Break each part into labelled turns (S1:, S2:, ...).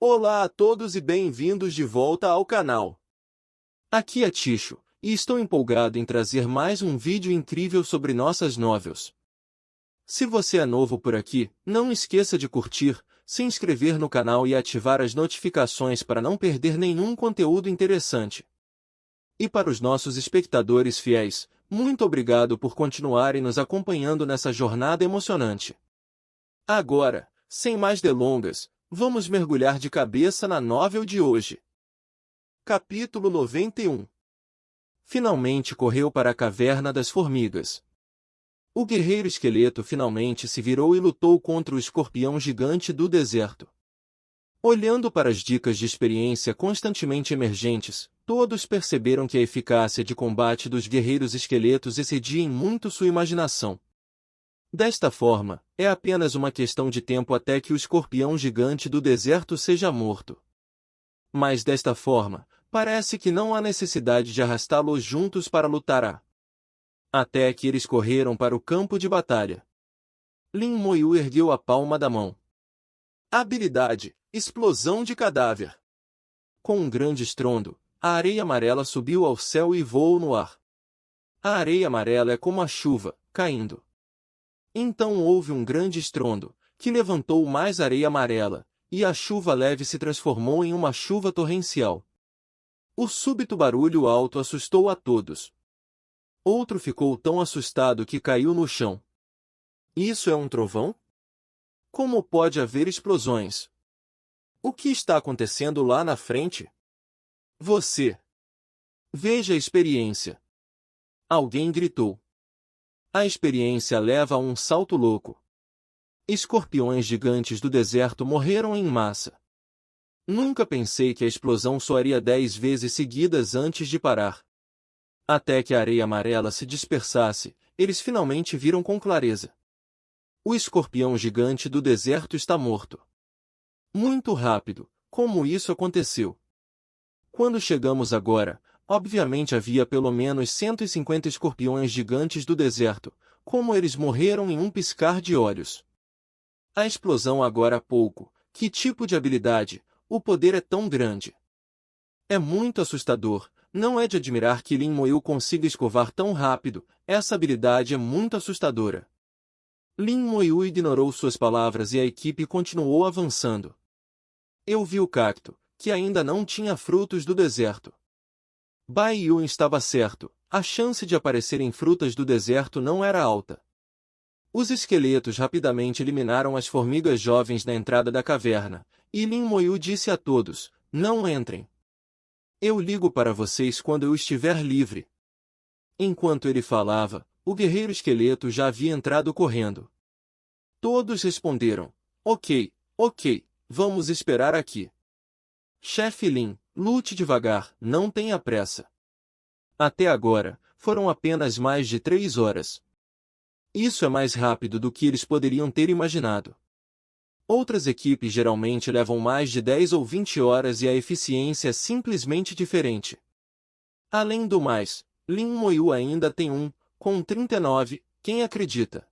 S1: Olá a todos e bem-vindos de volta ao canal. Aqui é Ticho, e estou empolgado em trazer mais um vídeo incrível sobre nossas novels. Se você é novo por aqui, não esqueça de curtir, se inscrever no canal e ativar as notificações para não perder nenhum conteúdo interessante. E para os nossos espectadores fiéis, muito obrigado por continuarem nos acompanhando nessa jornada emocionante. Agora, sem mais delongas, vamos mergulhar de cabeça na novel de hoje. Capítulo 91. Finalmente correu para a caverna das formigas. O guerreiro esqueleto finalmente se virou e lutou contra o escorpião gigante do deserto. Olhando para as dicas de experiência constantemente emergentes, todos perceberam que a eficácia de combate dos guerreiros esqueletos excedia em muito sua imaginação. Desta forma, é apenas uma questão de tempo até que o escorpião gigante do deserto seja morto. Mas desta forma, parece que não há necessidade de arrastá-los juntos para lutar. Até que eles correram para o campo de batalha. Lin Moyu ergueu a palma da mão. Habilidade: Explosão de cadáver. Com um grande estrondo, a areia amarela subiu ao céu e voou no ar. A areia amarela é como a chuva, caindo. Então houve um grande estrondo, que levantou mais areia amarela, e a chuva leve se transformou em uma chuva torrencial. O súbito barulho alto assustou a todos. Outro ficou tão assustado que caiu no chão. Isso é um trovão? Como pode haver explosões? O que está acontecendo lá na frente? Você! Veja a experiência! Alguém gritou. A experiência leva a um salto louco. Escorpiões gigantes do deserto morreram em massa. Nunca pensei que a explosão soaria 10 vezes seguidas antes de parar. Até que a areia amarela se dispersasse, eles finalmente viram com clareza. O escorpião gigante do deserto está morto. Muito rápido, como isso aconteceu? Quando chegamos agora, obviamente havia pelo menos 150 escorpiões gigantes do deserto, como eles morreram em um piscar de olhos. A explosão agora há pouco, que tipo de habilidade, o poder é tão grande. É muito assustador, não é de admirar que Lin Moyu consiga escovar tão rápido, essa habilidade é muito assustadora. Lin Moyu ignorou suas palavras e a equipe continuou avançando. Eu vi o cacto, que ainda não tinha frutos do deserto. Bai Yun estava certo, a chance de aparecerem frutas do deserto não era alta. Os esqueletos rapidamente eliminaram as formigas jovens na entrada da caverna, e Lin Moyu disse a todos, não entrem. Eu ligo para vocês quando eu estiver livre. Enquanto ele falava, o guerreiro esqueleto já havia entrado correndo. Todos responderam, ok, vamos esperar aqui. Chefe Lin, lute devagar, não tenha pressa. Até agora, foram apenas mais de 3 horas. Isso é mais rápido do que eles poderiam ter imaginado. Outras equipes geralmente levam mais de 10 ou 20 horas e a eficiência é simplesmente diferente. Além do mais, Lin Moyu ainda tem com 39, quem acredita?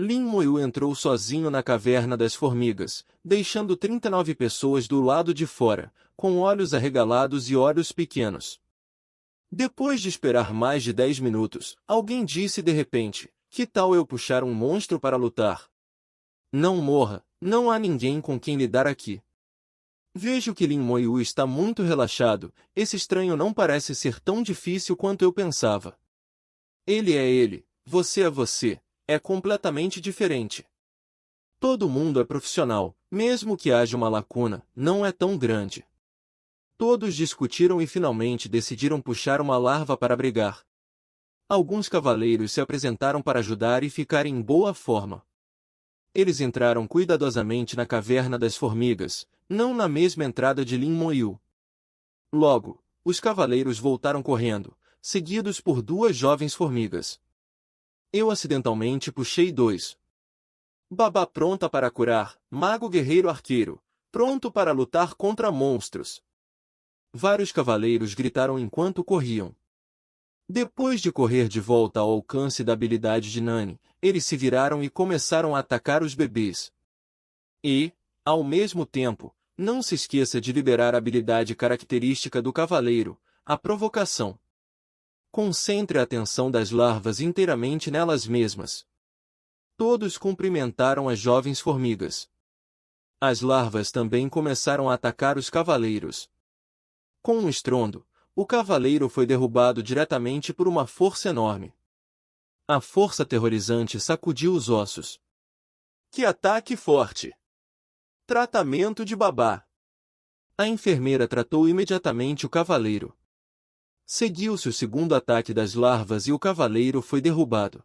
S1: Lin Moyu entrou sozinho na caverna das formigas, deixando 39 pessoas do lado de fora, com olhos arregalados e olhos pequenos. Depois de esperar mais de 10 minutos, alguém disse de repente, que tal eu puxar um monstro para lutar? Não morra, não há ninguém com quem lidar aqui. Vejo que Lin Moyu está muito relaxado, esse estranho não parece ser tão difícil quanto eu pensava. Ele é ele, você é você. É completamente diferente. Todo mundo é profissional, mesmo que haja uma lacuna, não é tão grande. Todos discutiram e finalmente decidiram puxar uma larva para brigar. Alguns cavaleiros se apresentaram para ajudar e ficar em boa forma. Eles entraram cuidadosamente na caverna das formigas, não na mesma entrada de Lin Moyu. Logo, os cavaleiros voltaram correndo, seguidos por 2 jovens formigas. Eu acidentalmente puxei 2. Babá pronta para curar, mago guerreiro arqueiro, pronto para lutar contra monstros. Vários cavaleiros gritaram enquanto corriam. Depois de correr de volta ao alcance da habilidade de Nani, eles se viraram e começaram a atacar os bebês. E, ao mesmo tempo, não se esqueça de liberar a habilidade característica do cavaleiro, a provocação. Concentre a atenção das larvas inteiramente nelas mesmas. Todos cumprimentaram as jovens formigas. As larvas também começaram a atacar os cavaleiros. Com um estrondo, o cavaleiro foi derrubado diretamente por uma força enorme. A força aterrorizante sacudiu os ossos. Que ataque forte! Tratamento de babá. A enfermeira tratou imediatamente o cavaleiro. Seguiu-se o segundo ataque das larvas e o cavaleiro foi derrubado.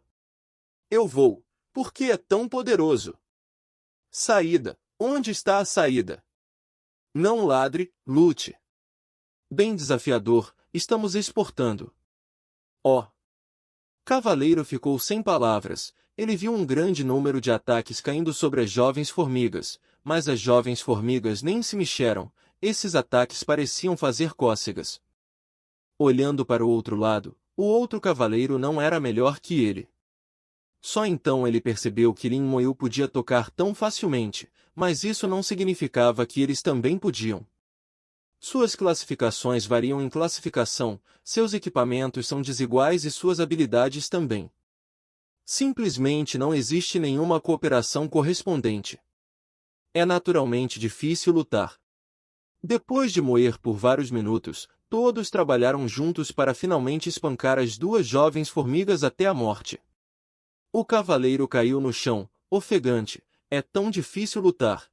S1: Eu vou. Por que é tão poderoso? Saída. Onde está a saída? Não ladre, lute. Bem desafiador, estamos exportando. Oh! Cavaleiro ficou sem palavras. Ele viu um grande número de ataques caindo sobre as jovens formigas, mas as jovens formigas nem se mexeram. Esses ataques pareciam fazer cócegas. Olhando para o outro lado, o outro cavaleiro não era melhor que ele. Só então ele percebeu que Lin Moyu podia tocar tão facilmente, mas isso não significava que eles também podiam. Suas classificações variam em classificação, seus equipamentos são desiguais e suas habilidades também. Simplesmente não existe nenhuma cooperação correspondente. É naturalmente difícil lutar. Depois de moer por vários minutos, todos trabalharam juntos para finalmente espancar as duas jovens formigas até a morte. O cavaleiro caiu no chão, ofegante. É tão difícil lutar.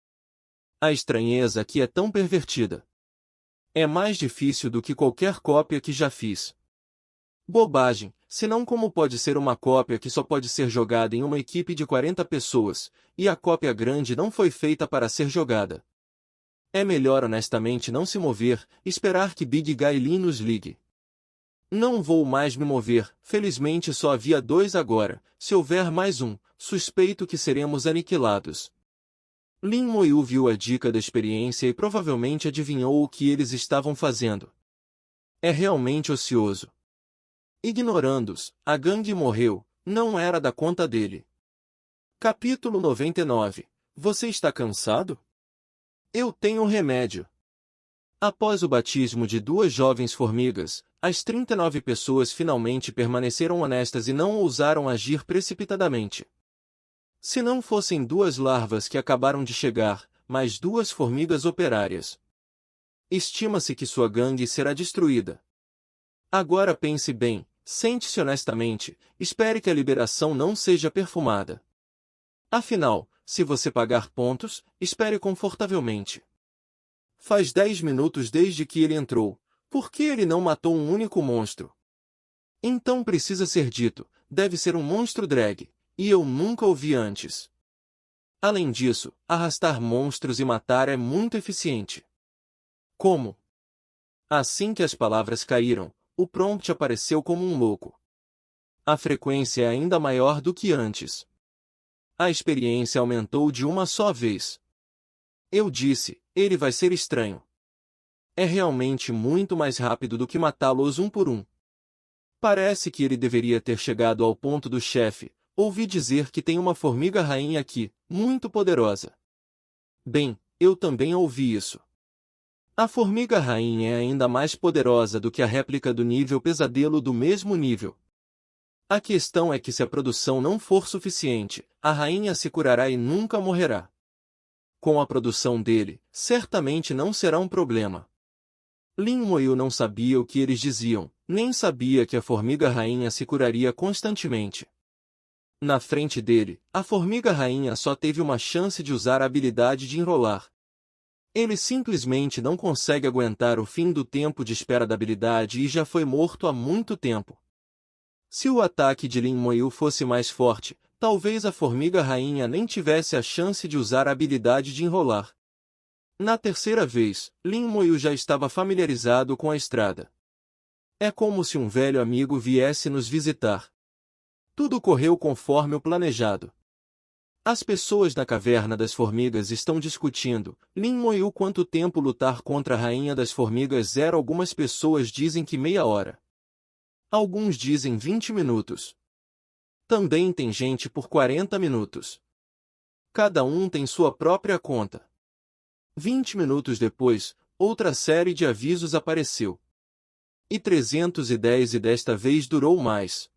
S1: A estranheza aqui é tão pervertida. É mais difícil do que qualquer cópia que já fiz. Bobagem, senão como pode ser uma cópia que só pode ser jogada em uma equipe de 40 pessoas, e a cópia grande não foi feita para ser jogada. É melhor honestamente não se mover, esperar que Big Guy Lin nos ligue. Não vou mais me mover, felizmente só havia 2 agora, se houver mais um, suspeito que seremos aniquilados. Lin Moyu viu a dica da experiência e provavelmente adivinhou o que eles estavam fazendo. É realmente ocioso. Ignorando-os, a gangue morreu, não era da conta dele. Capítulo 99. Você está cansado? Eu tenho remédio. Após o batismo de 2 jovens formigas, as 39 pessoas finalmente permaneceram honestas e não ousaram agir precipitadamente. Se não fossem 2 larvas que acabaram de chegar, mas 2 formigas operárias. Estima-se que sua gangue será destruída. Agora pense bem, sente-se honestamente, espere que a liberação não seja perfumada. Afinal, se você pagar pontos, espere confortavelmente. Faz 10 minutos desde que ele entrou. Por que ele não matou um único monstro? Então precisa ser dito, deve ser um monstro drag, e eu nunca o vi antes. Além disso, arrastar monstros e matar é muito eficiente. Como? Assim que as palavras caíram, o prompt apareceu como um louco. A frequência é ainda maior do que antes. A experiência aumentou de uma só vez. Eu disse, ele vai ser estranho. É realmente muito mais rápido do que matá-los um por um. Parece que ele deveria ter chegado ao ponto do chefe. Ouvi dizer que tem uma formiga rainha aqui, muito poderosa. Bem, eu também ouvi isso. A formiga rainha é ainda mais poderosa do que a réplica do nível pesadelo do mesmo nível. A questão é que se a produção não for suficiente, a rainha se curará e nunca morrerá. Com a produção dele, certamente não será um problema. Lin Moyu não sabia o que eles diziam, nem sabia que a formiga rainha se curaria constantemente. Na frente dele, a formiga rainha só teve uma chance de usar a habilidade de enrolar. Ele simplesmente não consegue aguentar o fim do tempo de espera da habilidade e já foi morto há muito tempo. Se o ataque de Lin Moyu fosse mais forte, talvez a formiga rainha nem tivesse a chance de usar a habilidade de enrolar. Na terceira vez, Lin Moyu já estava familiarizado com a estrada. É como se um velho amigo viesse nos visitar. Tudo correu conforme o planejado. As pessoas na caverna das formigas estão discutindo. Lin Moyu quanto tempo lutar contra a rainha das formigas era. Algumas pessoas dizem que meia hora. Alguns dizem 20 minutos. Também tem gente por 40 minutos. Cada um tem sua própria conta. 20 minutos depois, outra série de avisos apareceu. E 310 e desta vez durou mais.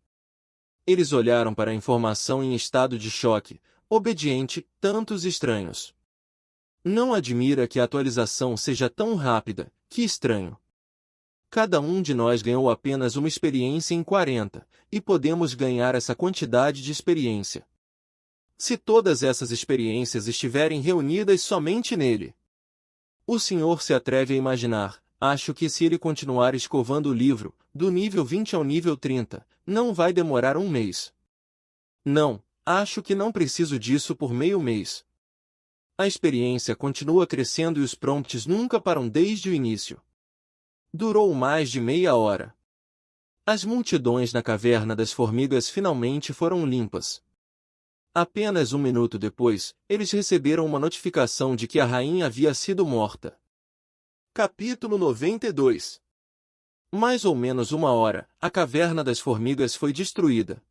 S1: Eles olharam para a informação em estado de choque, obediente, tantos estranhos. Não admira que a atualização seja tão rápida, que estranho. Cada um de nós ganhou apenas uma experiência em 40, e podemos ganhar essa quantidade de experiência. Se todas essas experiências estiverem reunidas somente nele. O senhor se atreve a imaginar, acho que se ele continuar escovando o livro, do nível 20 ao nível 30, não vai demorar um mês. Não, acho que não preciso disso por meio mês. A experiência continua crescendo e os prompts nunca param desde o início. Durou mais de meia hora. As multidões na caverna das formigas finalmente foram limpas. Apenas um minuto depois, eles receberam uma notificação de que a rainha havia sido morta. Capítulo 92. Mais ou menos uma hora, a caverna das formigas foi destruída.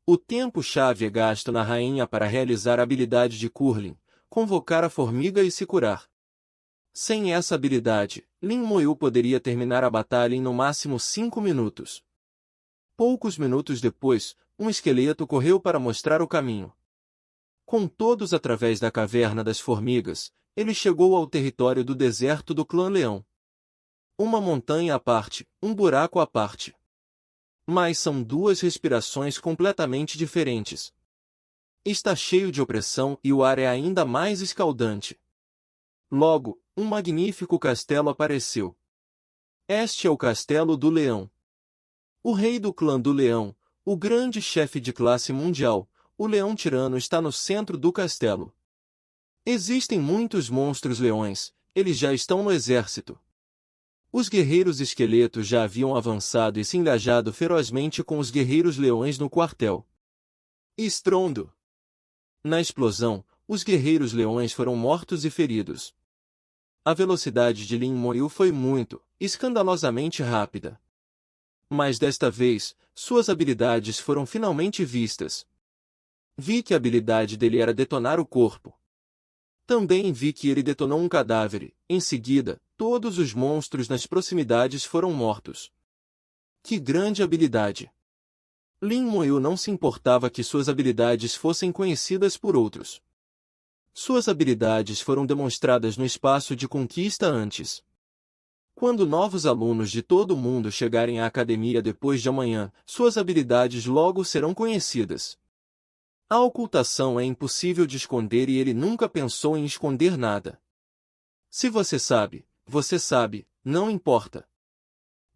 S1: O tempo-chave é gasto na rainha para realizar a habilidade de Curling, convocar a formiga e se curar. Sem essa habilidade, Lin Moyu poderia terminar a batalha em no máximo 5 minutos. Poucos minutos depois, um esqueleto correu para mostrar o caminho. Com todos através da caverna das formigas, ele chegou ao território do deserto do clã Leão. Uma montanha à parte, um buraco à parte. Mas são duas respirações completamente diferentes. Está cheio de opressão e o ar é ainda mais escaldante. Logo, um magnífico castelo apareceu. Este é o Castelo do Leão. O rei do clã do Leão, o grande chefe de classe mundial, o Leão Tirano está no centro do castelo. Existem muitos monstros leões, eles já estão no exército. Os guerreiros esqueletos já haviam avançado e se engajado ferozmente com os guerreiros leões no quartel. Estrondo! Na explosão, os guerreiros leões foram mortos e feridos. A velocidade de Lin Moyu foi muito, escandalosamente rápida. Mas desta vez, suas habilidades foram finalmente vistas. Vi que a habilidade dele era detonar o corpo. Também vi que ele detonou um cadáver. Em seguida, todos os monstros nas proximidades foram mortos. Que grande habilidade! Lin Moyu não se importava que suas habilidades fossem conhecidas por outros. Suas habilidades foram demonstradas no espaço de conquista antes. Quando novos alunos de todo o mundo chegarem à academia depois de amanhã, suas habilidades logo serão conhecidas. A ocultação é impossível de esconder e ele nunca pensou em esconder nada. Se você sabe, não importa.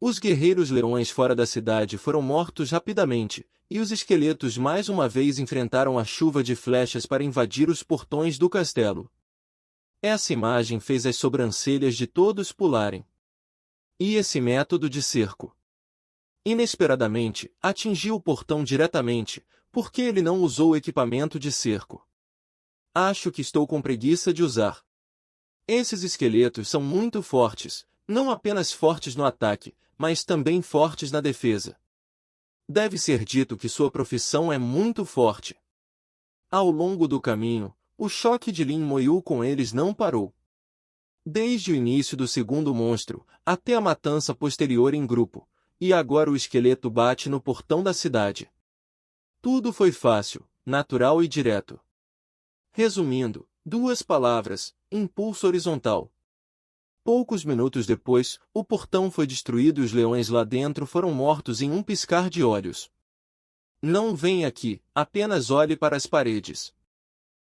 S1: Os guerreiros leões fora da cidade foram mortos rapidamente, e os esqueletos mais uma vez enfrentaram a chuva de flechas para invadir os portões do castelo. Essa imagem fez as sobrancelhas de todos pularem. E esse método de cerco? Inesperadamente, atingiu o portão diretamente, porque ele não usou o equipamento de cerco. Acho que estou com preguiça de usar. Esses esqueletos são muito fortes, não apenas fortes no ataque, mas também fortes na defesa. Deve ser dito que sua profissão é muito forte. Ao longo do caminho, o choque de Lin Moyu com eles não parou. Desde o início do segundo monstro, até a matança posterior em grupo, e agora o esqueleto bate no portão da cidade. Tudo foi fácil, natural e direto. Resumindo, 2 palavras: impulso horizontal. Poucos minutos depois, o portão foi destruído e os leões lá dentro foram mortos em um piscar de olhos. Não venha aqui, apenas olhe para as paredes.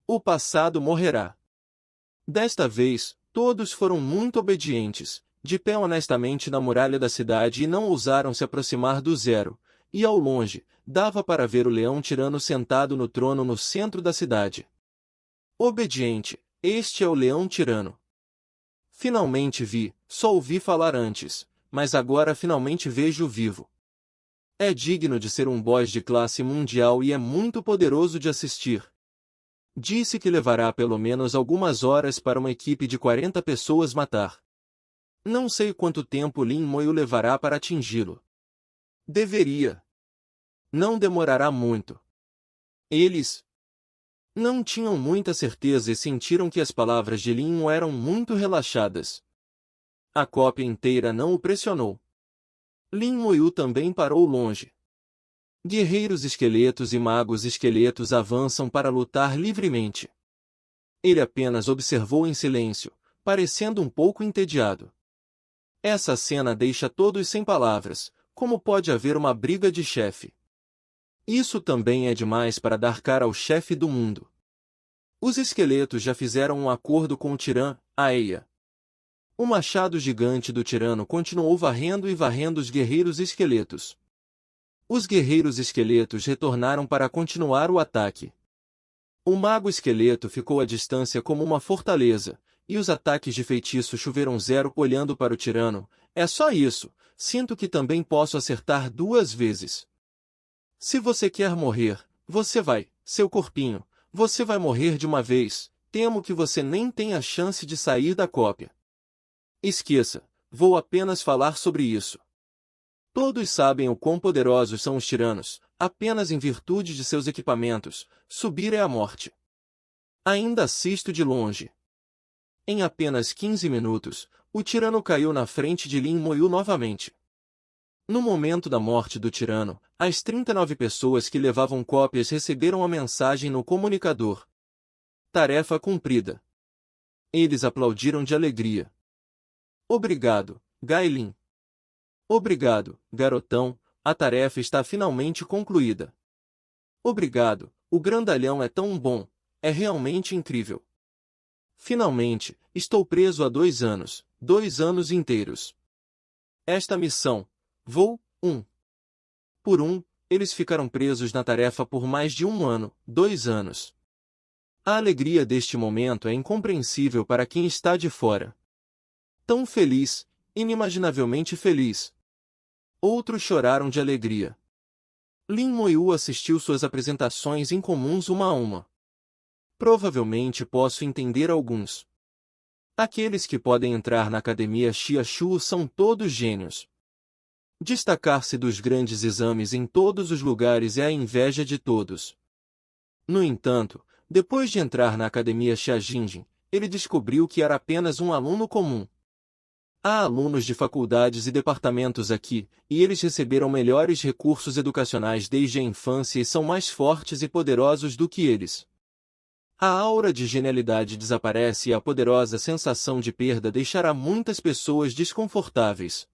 S1: O passado morrerá. Desta vez, todos foram muito obedientes, de pé honestamente na muralha da cidade e não ousaram se aproximar do zero, e ao longe, dava para ver o leão tirano sentado no trono no centro da cidade. Obediente, este é o leão tirano. Finalmente vi, só ouvi falar antes, mas agora finalmente vejo vivo. É digno de ser um boss de classe mundial e é muito poderoso de assistir. Disse que levará pelo menos algumas horas para uma equipe de 40 pessoas matar. Não sei quanto tempo Lin Moyu levará para atingi-lo. Deveria. Não demorará muito. Eles Não tinham muita certeza e sentiram que as palavras de Lin Mo eram muito relaxadas. A cópia inteira não o pressionou. Lin Moyu também parou longe. Guerreiros esqueletos e magos esqueletos avançam para lutar livremente. Ele apenas observou em silêncio, parecendo um pouco entediado. Essa cena deixa todos sem palavras. Como pode haver uma briga de chefe? Isso também é demais para dar cara ao chefe do mundo. Os esqueletos já fizeram um acordo com o Tirã, Aeia. O machado gigante do tirano continuou varrendo e varrendo os guerreiros esqueletos. Os guerreiros esqueletos retornaram para continuar o ataque. O mago esqueleto ficou à distância como uma fortaleza, e os ataques de feitiço choveram zero olhando para o tirano. É só isso, sinto que também posso acertar 2 vezes. Se você quer morrer, você vai, seu corpinho, você vai morrer de uma vez, temo que você nem tenha chance de sair da cópia. Esqueça, vou apenas falar sobre isso. Todos sabem o quão poderosos são os tiranos, apenas em virtude de seus equipamentos, subir é a morte. Ainda assisto de longe. Em apenas 15 minutos, o tirano caiu na frente de Lin Moyu novamente. No momento da morte do tirano, as 39 pessoas que levavam cópias receberam a mensagem no comunicador. Tarefa cumprida. Eles aplaudiram de alegria. Obrigado, Gailin. Obrigado, garotão, a tarefa está finalmente concluída. Obrigado, o grandalhão é tão bom, é realmente incrível. Finalmente, estou preso há 2 anos, 2 anos inteiros. Esta missão, vou, por eles ficaram presos na tarefa por mais de 1 ano, 2 anos. A alegria deste momento é incompreensível para quem está de fora. Tão feliz, inimaginavelmente feliz. Outros choraram de alegria. Lin Moyu assistiu suas apresentações incomuns uma a uma. Provavelmente posso entender alguns. Aqueles que podem entrar na academia Xiaxu são todos gênios. Destacar-se dos grandes exames em todos os lugares é a inveja de todos. No entanto, depois de entrar na academia Xiajinjin, ele descobriu que era apenas um aluno comum. Há alunos de faculdades e departamentos aqui, e eles receberam melhores recursos educacionais desde a infância e são mais fortes e poderosos do que eles. A aura de genialidade desaparece e a poderosa sensação de perda deixará muitas pessoas desconfortáveis.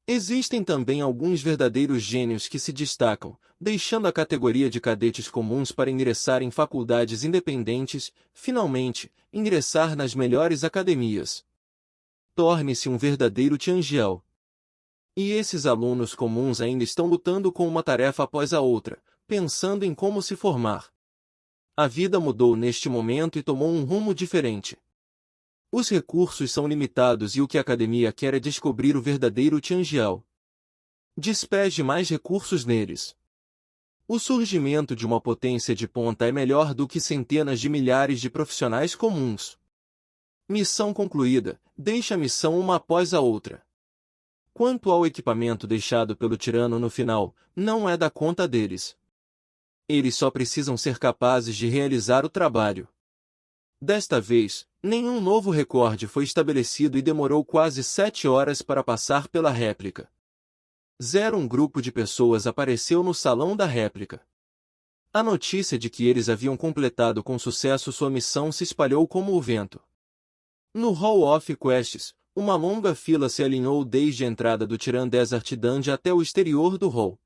S1: Existem também alguns verdadeiros gênios que se destacam, deixando a categoria de cadetes comuns para ingressar em faculdades independentes, finalmente, ingressar nas melhores academias. Torne-se um verdadeiro Tianjiao. E esses alunos comuns ainda estão lutando com uma tarefa após a outra, pensando em como se formar. A vida mudou neste momento e tomou um rumo diferente. Os recursos são limitados e o que a academia quer é descobrir o verdadeiro Tianjiao. Despeje mais recursos neles. O surgimento de uma potência de ponta é melhor do que centenas de milhares de profissionais comuns. Missão concluída, deixe a missão uma após a outra. Quanto ao equipamento deixado pelo tirano no final, não é da conta deles. Eles só precisam ser capazes de realizar o trabalho. Desta vez, nenhum novo recorde foi estabelecido e demorou quase 7 horas para passar pela réplica. Um grupo de pessoas apareceu no salão da réplica. A notícia de que eles haviam completado com sucesso sua missão se espalhou como o vento. No Hall of Quests, uma longa fila se alinhou desde a entrada do Tiran Desert Dungeon até o exterior do hall.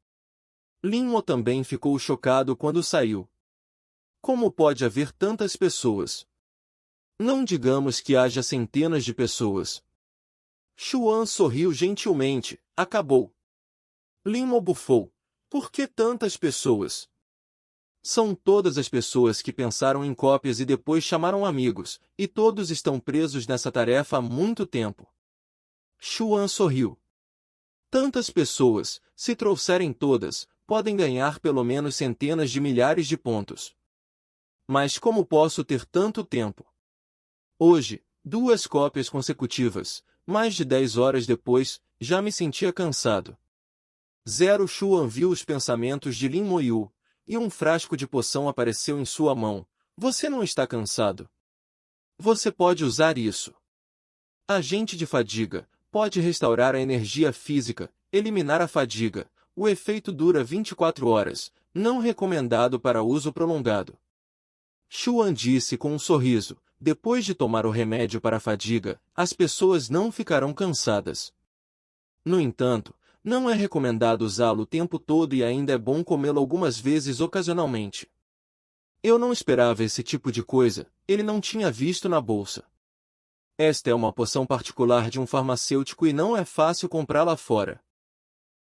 S1: Lin Mo também ficou chocado quando saiu. Como pode haver tantas pessoas? Não digamos que haja centenas de pessoas. Xuan sorriu gentilmente, acabou. Lin Mo bufou. Por que tantas pessoas? São todas as pessoas que pensaram em cópias e depois chamaram amigos, e todos estão presos nessa tarefa há muito tempo. Xuan sorriu. Tantas pessoas, se trouxerem todas, podem ganhar pelo menos centenas de milhares de pontos. Mas como posso ter tanto tempo? Hoje, 2 cópias consecutivas, mais de 10 horas depois, já me sentia cansado. Xuan viu os pensamentos de Lin Moyu, e um frasco de poção apareceu em sua mão. Você não está cansado? Você pode usar isso. Agente de fadiga. Pode restaurar a energia física, eliminar a fadiga. O efeito dura 24 horas, não recomendado para uso prolongado. Xuan disse com um sorriso. Depois de tomar o remédio para a fadiga, as pessoas não ficarão cansadas. No entanto, não é recomendado usá-lo o tempo todo e ainda é bom comê-lo algumas vezes ocasionalmente. Eu não esperava esse tipo de coisa, ele não tinha visto na bolsa. Esta é uma poção particular de um farmacêutico e não é fácil comprá-la fora.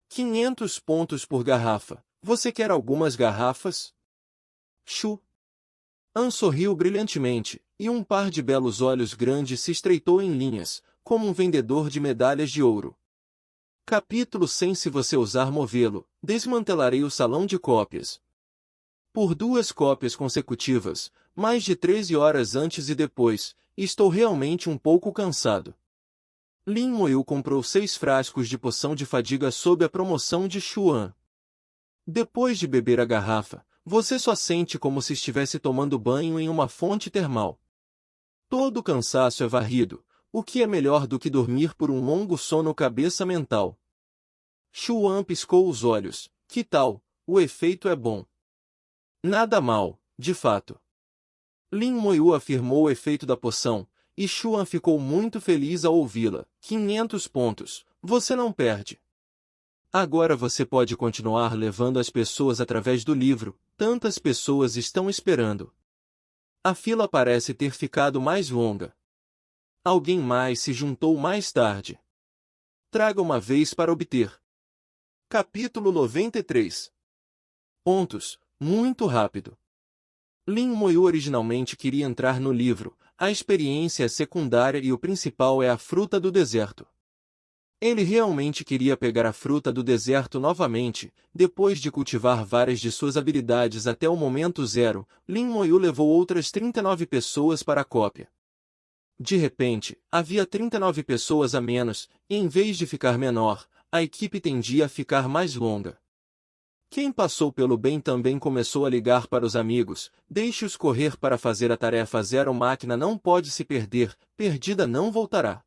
S1: 500 pontos por garrafa. Você quer algumas garrafas? Xu. An sorriu brilhantemente, e um par de belos olhos grandes se estreitou em linhas, como um vendedor de medalhas de ouro. Capítulo 100. Se você usar movê-lo, desmantelarei o salão de cópias. Por 2 cópias consecutivas, mais de 13 horas antes e depois, estou realmente um pouco cansado. Lin Moyu comprou 6 frascos de poção de fadiga sob a promoção de Xuan. Depois de beber a garrafa, você só sente como se estivesse tomando banho em uma fonte termal. Todo o cansaço é varrido, o que é melhor do que dormir por um longo sono cabeça mental. Xuan piscou os olhos. Que tal? O efeito é bom. Nada mal, de fato. Lin Moyu afirmou o efeito da poção, e Xuan ficou muito feliz ao ouvi-la. 500 pontos. Você não perde. Agora você pode continuar levando as pessoas através do livro, tantas pessoas estão esperando. A fila parece ter ficado mais longa. Alguém mais se juntou mais tarde. Traga uma vez para obter. Capítulo 93. Pontos. Muito rápido. Lin Moyu originalmente queria entrar no livro, a experiência é secundária e o principal é a fruta do deserto. Ele realmente queria pegar a fruta do deserto novamente, depois de cultivar várias de suas habilidades até o momento zero. Lin Moyu levou outras 39 pessoas para a cópia. De repente, havia 39 pessoas a menos, e em vez de ficar menor, a equipe tendia a ficar mais longa. Quem passou pelo bem também começou a ligar para os amigos, deixe-os correr para fazer a tarefa zero, máquina não pode se perder, perdida não voltará.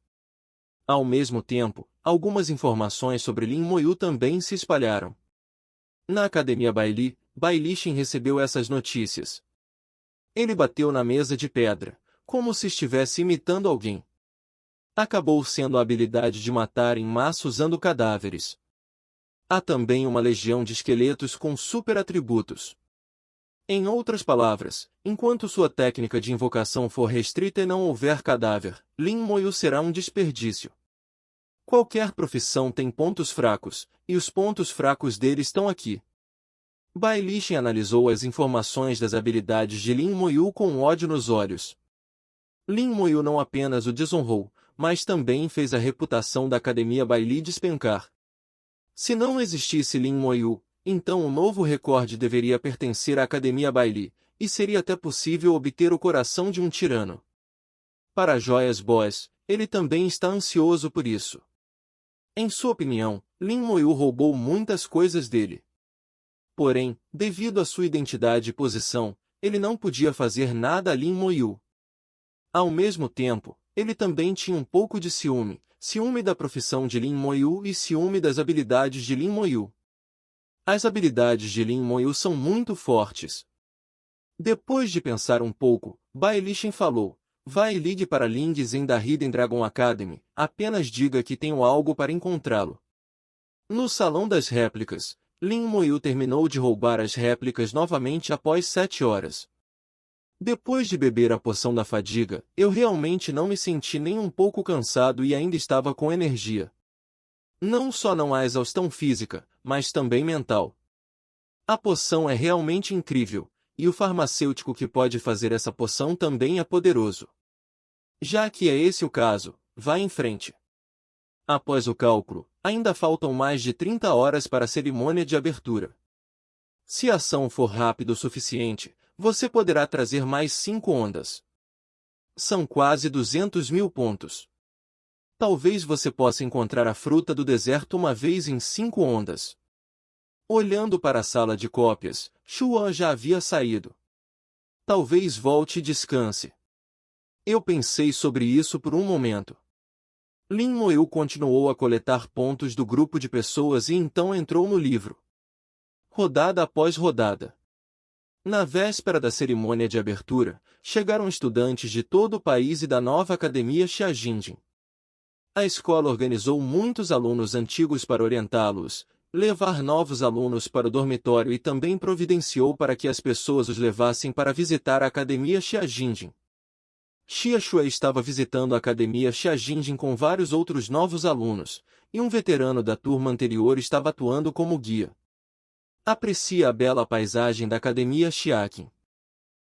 S1: Ao mesmo tempo, algumas informações sobre Lin Moyu também se espalharam. Na Academia Baili, Bai Lixin recebeu essas notícias. Ele bateu na mesa de pedra, como se estivesse imitando alguém. Acabou sendo a habilidade de matar em massa usando cadáveres. Há também uma legião de esqueletos com super-atributos. Em outras palavras, enquanto sua técnica de invocação for restrita e não houver cadáver, Lin Moyu será um desperdício. Qualquer profissão tem pontos fracos, e os pontos fracos dele estão aqui. Bai Lixin analisou as informações das habilidades de Lin Moyu com ódio nos olhos. Lin Moyu não apenas o desonrou, mas também fez a reputação da Academia Baili despencar. Se não existisse Lin Moyu, então o novo recorde deveria pertencer à Academia Baili, e seria até possível obter o coração de um tirano. Para Joias Boas, ele também está ansioso por isso. Em sua opinião, Lin Moyu roubou muitas coisas dele. Porém, devido à sua identidade e posição, ele não podia fazer nada a Lin Moyu. Ao mesmo tempo, ele também tinha um pouco de ciúme, ciúme da profissão de Lin Moyu e ciúme das habilidades de Lin Moyu. As habilidades de Lin Moyu são muito fortes. Depois de pensar um pouco, Bai Lixin falou, vai e ligue para Ling's em da Hidden Dragon Academy, apenas diga que tenho algo para encontrá-lo. No Salão das Réplicas, Lin Moyu terminou de roubar as réplicas novamente após 7 horas. Depois de beber a poção da fadiga, eu realmente não me senti nem um pouco cansado e ainda estava com energia. Não só não há exaustão física, mas também mental. A poção é realmente incrível, e o farmacêutico que pode fazer essa poção também é poderoso. Já que é esse o caso, vá em frente. Após o cálculo, ainda faltam mais de 30 horas para a cerimônia de abertura. Se a ação for rápida o suficiente, você poderá trazer mais 5 ondas. São quase 200.000 pontos. Talvez você possa encontrar a fruta do deserto uma vez em 5 ondas. Olhando para a sala de cópias, Xuan já havia saído. Talvez volte e descanse. Eu pensei sobre isso por um momento. Lin Moyu continuou a coletar pontos do grupo de pessoas e então entrou no livro. Rodada após rodada. Na véspera da cerimônia de abertura, chegaram estudantes de todo o país e da nova academia Xiajinjin. A escola organizou muitos alunos antigos para orientá-los, levar novos alunos para o dormitório e também providenciou para que as pessoas os levassem para visitar a academia Xiajinjin. Xia Shuai estava visitando a academia Xiajinjin com vários outros novos alunos, e um veterano da turma anterior estava atuando como guia. Aprecia a bela paisagem da academia Xiaqin.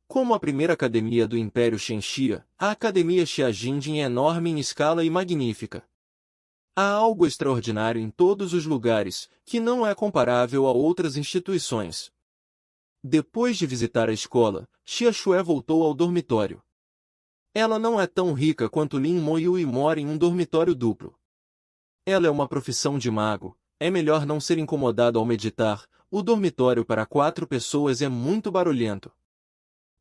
S1: Como a primeira academia do Império Shenxia, a academia Xiajinjin é enorme em escala e magnífica. Há algo extraordinário em todos os lugares, que não é comparável a outras instituições. Depois de visitar a escola, Xia Shuai voltou ao dormitório. Ela não é tão rica quanto Lin Moyu e mora em um dormitório duplo. Ela é uma profissão de mago, é melhor não ser incomodado ao meditar, o dormitório para 4 pessoas é muito barulhento.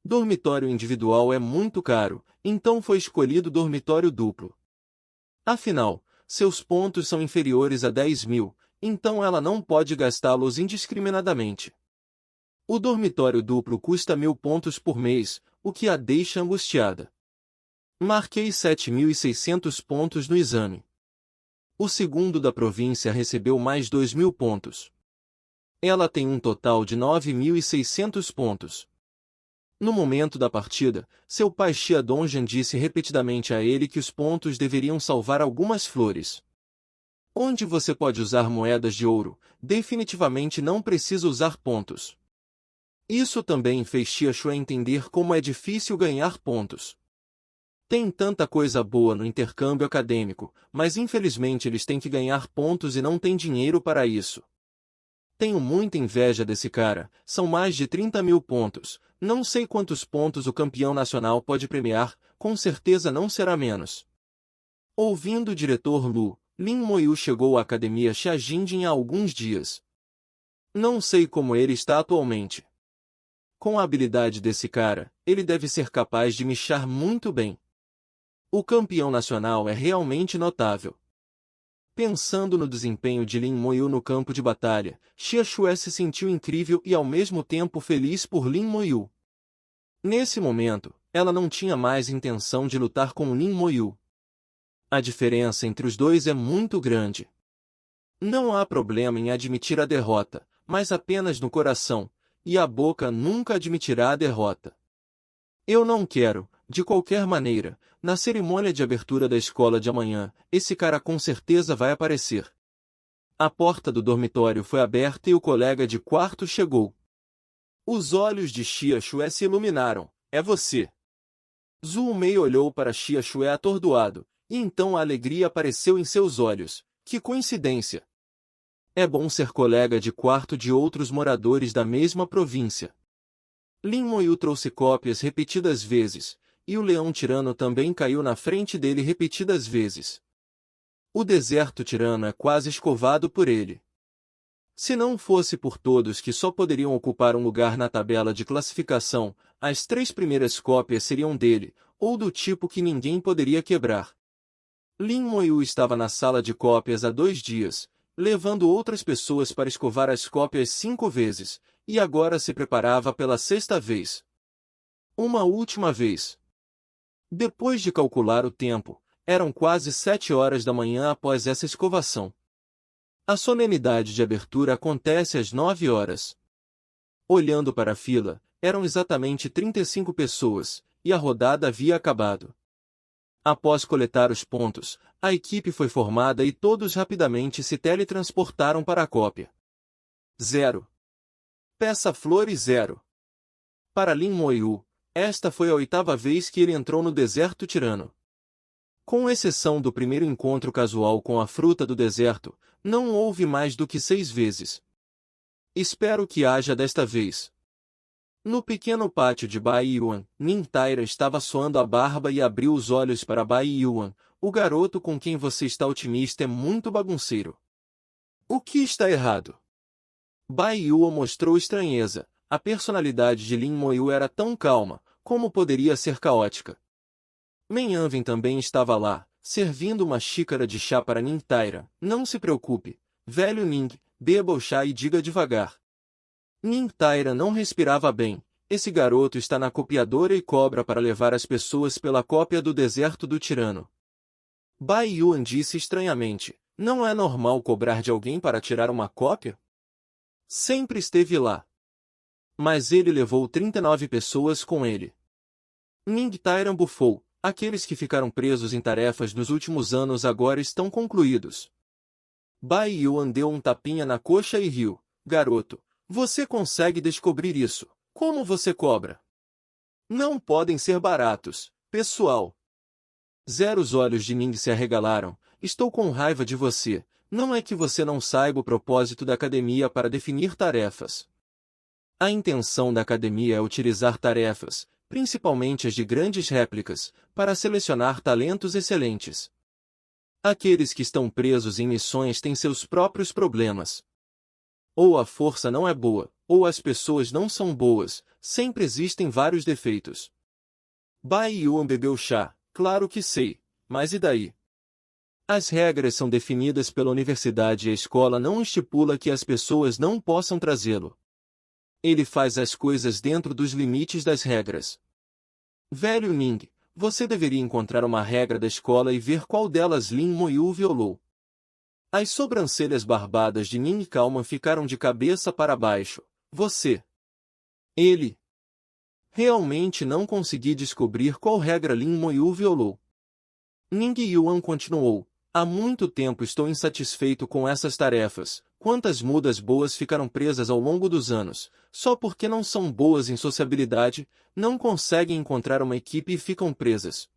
S1: Dormitório individual é muito caro, então foi escolhido dormitório duplo. Afinal, seus pontos são inferiores a 10.000, então ela não pode gastá-los indiscriminadamente. O dormitório duplo custa 1.000 pontos por mês, o que a deixa angustiada. Marquei 7.600 pontos no exame. O segundo da província recebeu mais 2.000 pontos. Ela tem um total de 9.600 pontos. No momento da partida, seu pai Xia Dongjian disse repetidamente a ele que os pontos deveriam salvar algumas flores. Onde você pode usar moedas de ouro, definitivamente não precisa usar pontos. Isso também fez Xia Shuai entender como é difícil ganhar pontos. Tem tanta coisa boa no intercâmbio acadêmico, mas infelizmente eles têm que ganhar pontos e não têm dinheiro para isso. Tenho muita inveja desse cara, são mais de 30.000 pontos, não sei quantos pontos o campeão nacional pode premiar, com certeza não será menos. Ouvindo o diretor Lu, Lin Moyu chegou à academia Xiajinjin há alguns dias. Não sei como ele está atualmente. Com a habilidade desse cara, ele deve ser capaz de mexer muito bem. O campeão nacional é realmente notável. Pensando no desempenho de Lin Moyu no campo de batalha, Xia Shuai se sentiu incrível e ao mesmo tempo feliz por Lin Moyu. Nesse momento, ela não tinha mais intenção de lutar com Lin Moyu. A diferença entre os dois é muito grande. Não há problema em admitir a derrota, mas apenas no coração, e a boca nunca admitirá a derrota. Eu não quero, de qualquer maneira, na cerimônia de abertura da escola de amanhã, esse cara com certeza vai aparecer. A porta do dormitório foi aberta e o colega de quarto chegou. Os olhos de Xia Shuai se iluminaram. É você. Zhu Mei olhou para Xia Shuai atordoado, e então a alegria apareceu em seus olhos. Que coincidência! É bom ser colega de quarto de outros moradores da mesma província. Lin Moyu trouxe cópias repetidas vezes, e o leão tirano também caiu na frente dele repetidas vezes. O deserto tirano é quase escovado por ele. Se não fosse por todos que só poderiam ocupar um lugar na tabela de classificação, as 3 primeiras cópias seriam dele, ou do tipo que ninguém poderia quebrar. Lin Moyu estava na sala de cópias há 2 dias, levando outras pessoas para escovar as cópias 5 vezes, e agora se preparava pela 6ª vez. Uma última vez. Depois de calcular o tempo, eram quase 7 horas da manhã após essa escovação. A solenidade de abertura acontece às 9 horas. Olhando para a fila, eram exatamente 35 pessoas, e a rodada havia acabado. Após coletar os pontos, a equipe foi formada e todos rapidamente se teletransportaram para a cópia. 0. Peça flores 0. Para Lin Moyu, esta foi a 8ª vez que ele entrou no deserto tirano. Com exceção do primeiro encontro casual com a fruta do deserto, não houve mais do que 6 vezes. Espero que haja desta vez. No pequeno pátio de Bai Yuan, Nin Taira estava suando a barba e abriu os olhos para Bai Yuan. O garoto com quem você está otimista é muito bagunceiro. O que está errado? Bai Yuan mostrou estranheza, A personalidade de Lin Moyu era tão calma, como poderia ser caótica. Men Yanvin também estava lá, servindo uma xícara de chá para Ning Taira. Não se preocupe, velho Ning, beba o chá e diga devagar. Ning Taira não respirava bem. Esse garoto está na copiadora e cobra para levar as pessoas pela cópia do deserto do tirano. Bai Yuan disse estranhamente, não é normal cobrar de alguém para tirar uma cópia? Sempre esteve lá. Mas ele levou 39 pessoas com ele. Ning Taira bufou, aqueles que ficaram presos em tarefas nos últimos anos agora estão concluídos. Bai Yuan deu um tapinha na coxa e riu, garoto, você consegue descobrir isso. Como você cobra? Não podem ser baratos, pessoal. Os olhos de Ning se arregalaram. Estou com raiva de você. Não é que você não saiba o propósito da academia para definir tarefas. A intenção da academia é utilizar tarefas, principalmente as de grandes réplicas, para selecionar talentos excelentes. Aqueles que estão presos em missões têm seus próprios problemas. Ou a força não é boa, ou as pessoas não são boas, sempre existem vários defeitos. Bai Yuan bebeu chá, claro que sei, mas e daí? As regras são definidas pela universidade e a escola não estipula que as pessoas não possam trazê-lo. Ele faz as coisas dentro dos limites das regras. Velho Ning, você deveria encontrar uma regra da escola e ver qual delas Lin Moyu violou. As sobrancelhas barbadas de Ning Kalman ficaram de cabeça para baixo. Você. Ele. Realmente não consegui descobrir qual regra Lin Moyu violou. Ning Yuan continuou. Há muito tempo estou insatisfeito com essas tarefas. Quantas mudas boas ficaram presas ao longo dos anos, só porque não são boas em sociabilidade, não conseguem encontrar uma equipe e ficam presas.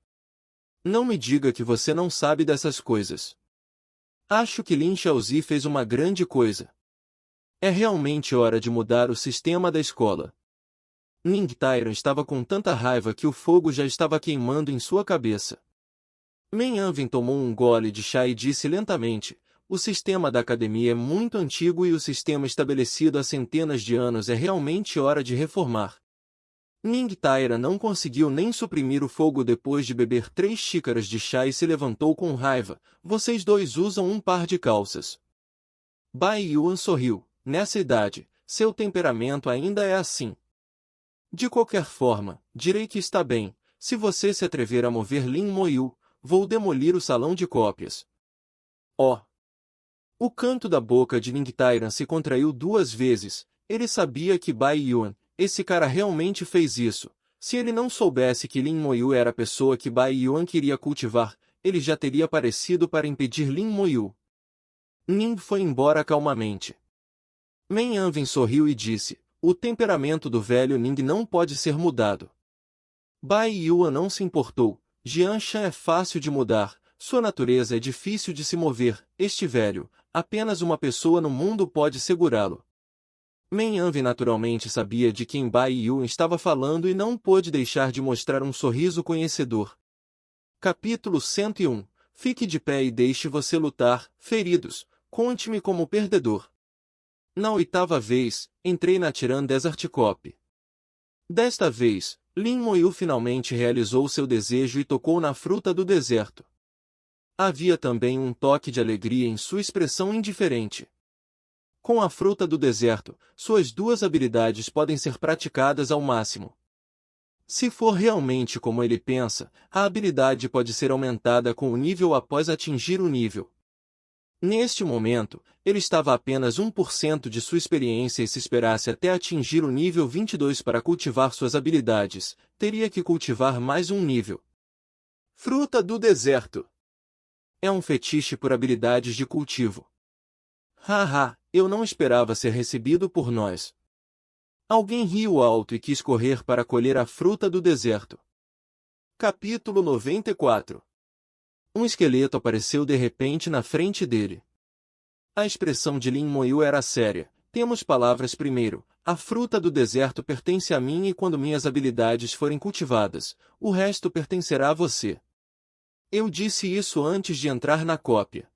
S1: Não me diga que você não sabe dessas coisas. Acho que Lin Xiaozi fez uma grande coisa. É realmente hora de mudar o sistema da escola. Ning Tairan estava com tanta raiva que o fogo já estava queimando em sua cabeça. Men Yanvin tomou um gole de chá e disse lentamente, o sistema da academia é muito antigo e o sistema estabelecido há centenas de anos é realmente hora de reformar. Ning Taira não conseguiu nem suprimir o fogo depois de beber 3 xícaras de chá e se levantou com raiva. Vocês dois usam um par de calças. Bai Yuan sorriu. Nessa idade, seu temperamento ainda é assim. De qualquer forma, direi que está bem. Se você se atrever a mover Lin Moyu, vou demolir o salão de cópias. Oh! O canto da boca de Ning Tairan se contraiu 2 vezes. Ele sabia que Bai Yuan, esse cara realmente fez isso. Se ele não soubesse que Lin Moyu era a pessoa que Bai Yuan queria cultivar, ele já teria aparecido para impedir Lin Moyu. Ning foi embora calmamente. Men Yanvin sorriu e disse, o temperamento do velho Ning não pode ser mudado. Bai Yuan não se importou. Jian Shan é fácil de mudar, sua natureza é difícil de se mover, este velho, apenas uma pessoa no mundo pode segurá-lo. Men Yanvin naturalmente sabia de quem Bai Yuan estava falando e não pôde deixar de mostrar um sorriso conhecedor. Capítulo 101. Fique de pé e deixe você lutar, feridos, conte-me como perdedor. Na 8ª vez, entrei na Tiran Desert Cop. Desta vez, Lin Moyu finalmente realizou seu desejo e tocou na fruta do deserto. Havia também um toque de alegria em sua expressão indiferente. Com a fruta do deserto, suas 2 habilidades podem ser praticadas ao máximo. Se for realmente como ele pensa, a habilidade pode ser aumentada com o nível após atingir o nível. Neste momento, ele estava a apenas 1% de sua experiência e se esperasse até atingir o nível 22 para cultivar suas habilidades, teria que cultivar mais um nível. Fruta do deserto. É um fetiche por habilidades de cultivo. Haha, eu não esperava ser recebido por nós. Alguém riu alto e quis correr para colher a fruta do deserto. Capítulo 94. Um esqueleto apareceu de repente na frente dele. A expressão de Lin Moyu era séria. Temos palavras primeiro. A fruta do deserto pertence a mim e quando minhas habilidades forem cultivadas, o resto pertencerá a você. Eu disse isso antes de entrar na cópia.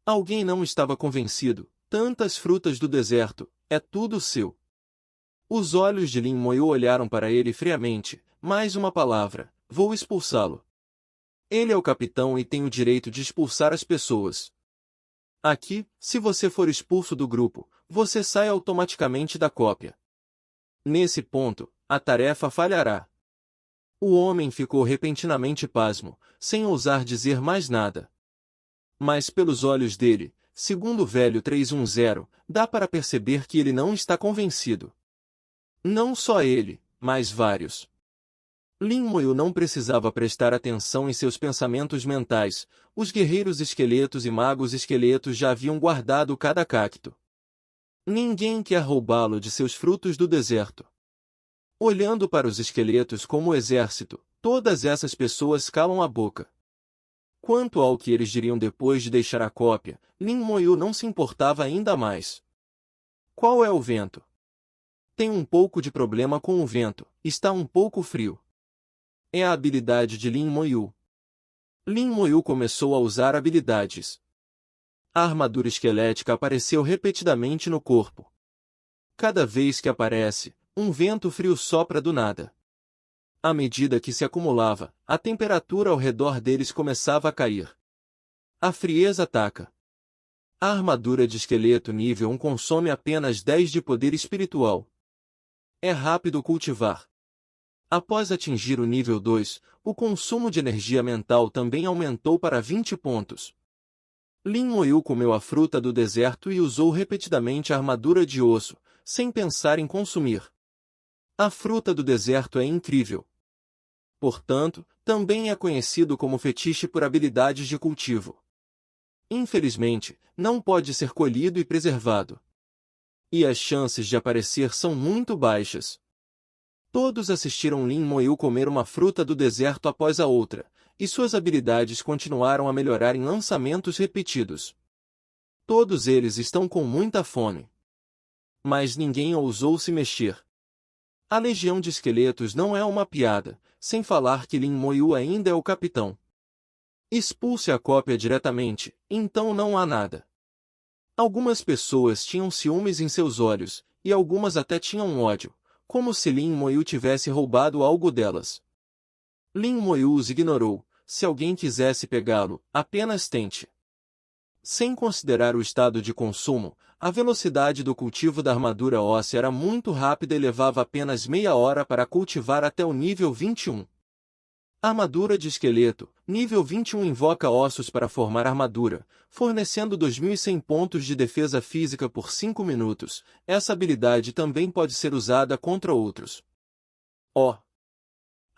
S1: Alguém não estava convencido. Tantas frutas do deserto, é tudo seu. Os olhos de Lin Moyu olharam para ele friamente. Mais uma palavra, vou expulsá-lo. Ele é o capitão e tem o direito de expulsar as pessoas. Aqui, se você for expulso do grupo, você sai automaticamente da cópia. Nesse ponto, a tarefa falhará. O homem ficou repentinamente pasmo, sem ousar dizer mais nada. Mas pelos olhos dele, segundo o velho 310, dá para perceber que ele não está convencido. Não só ele, mas vários. Lin Moyu não precisava prestar atenção em seus pensamentos mentais, os guerreiros esqueletos e magos esqueletos já haviam guardado cada cacto. Ninguém quer roubá-lo de seus frutos do deserto. Olhando para os esqueletos como exército, todas essas pessoas calam a boca. Quanto ao que eles diriam depois de deixar a cópia, Lin Moyu não se importava ainda mais. Qual é o vento? Tem um pouco de problema com o vento, está um pouco frio. É a habilidade de Lin Moyu. Lin Moyu começou a usar habilidades. A armadura esquelética apareceu repetidamente no corpo. Cada vez que aparece, um vento frio sopra do nada. À medida que se acumulava, a temperatura ao redor deles começava a cair. A frieza ataca. A armadura de esqueleto nível 1 consome apenas 10 de poder espiritual. É rápido cultivar. Após atingir o nível 2, o consumo de energia mental também aumentou para 20 pontos. Lin Moyu comeu a fruta do deserto e usou repetidamente a armadura de osso, sem pensar em consumir. A fruta do deserto é incrível. Portanto, também é conhecido como fetiche por habilidades de cultivo. Infelizmente, não pode ser colhido e preservado. E as chances de aparecer são muito baixas. Todos assistiram Lin Moyu comer uma fruta do deserto após a outra, e suas habilidades continuaram a melhorar em lançamentos repetidos. Todos eles estão com muita fome. Mas ninguém ousou se mexer. A legião de esqueletos não é uma piada, sem falar que Lin Moyu ainda é o capitão. Expulse a cópia diretamente, então não há nada. Algumas pessoas tinham ciúmes em seus olhos, e algumas até tinham ódio, como se Lin Moyu tivesse roubado algo delas. Lin Moyu os ignorou. Se alguém quisesse pegá-lo, apenas tente. Sem considerar o estado de consumo, a velocidade do cultivo da armadura óssea era muito rápida e levava apenas meia hora para cultivar até o nível 21. Armadura de esqueleto, nível 21 invoca ossos para formar armadura, fornecendo 2.100 pontos de defesa física por 5 minutos. Essa habilidade também pode ser usada contra outros.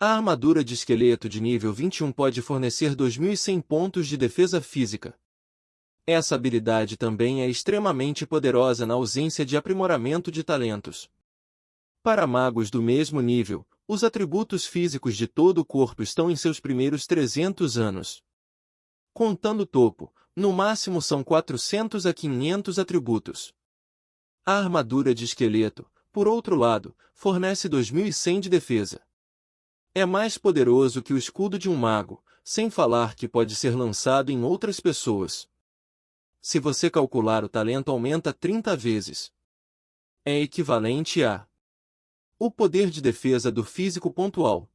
S1: A armadura de esqueleto de nível 21 pode fornecer 2.100 pontos de defesa física. Essa habilidade também é extremamente poderosa na ausência de aprimoramento de talentos. Para magos do mesmo nível, os atributos físicos de todo o corpo estão em seus primeiros 300 anos. Contando o topo, no máximo são 400 a 500 atributos. A armadura de esqueleto, por outro lado, fornece 2.100 de defesa. É mais poderoso que o escudo de um mago, sem falar que pode ser lançado em outras pessoas. Se você calcular o talento aumenta 30 vezes. É equivalente a o poder de defesa do físico pontual.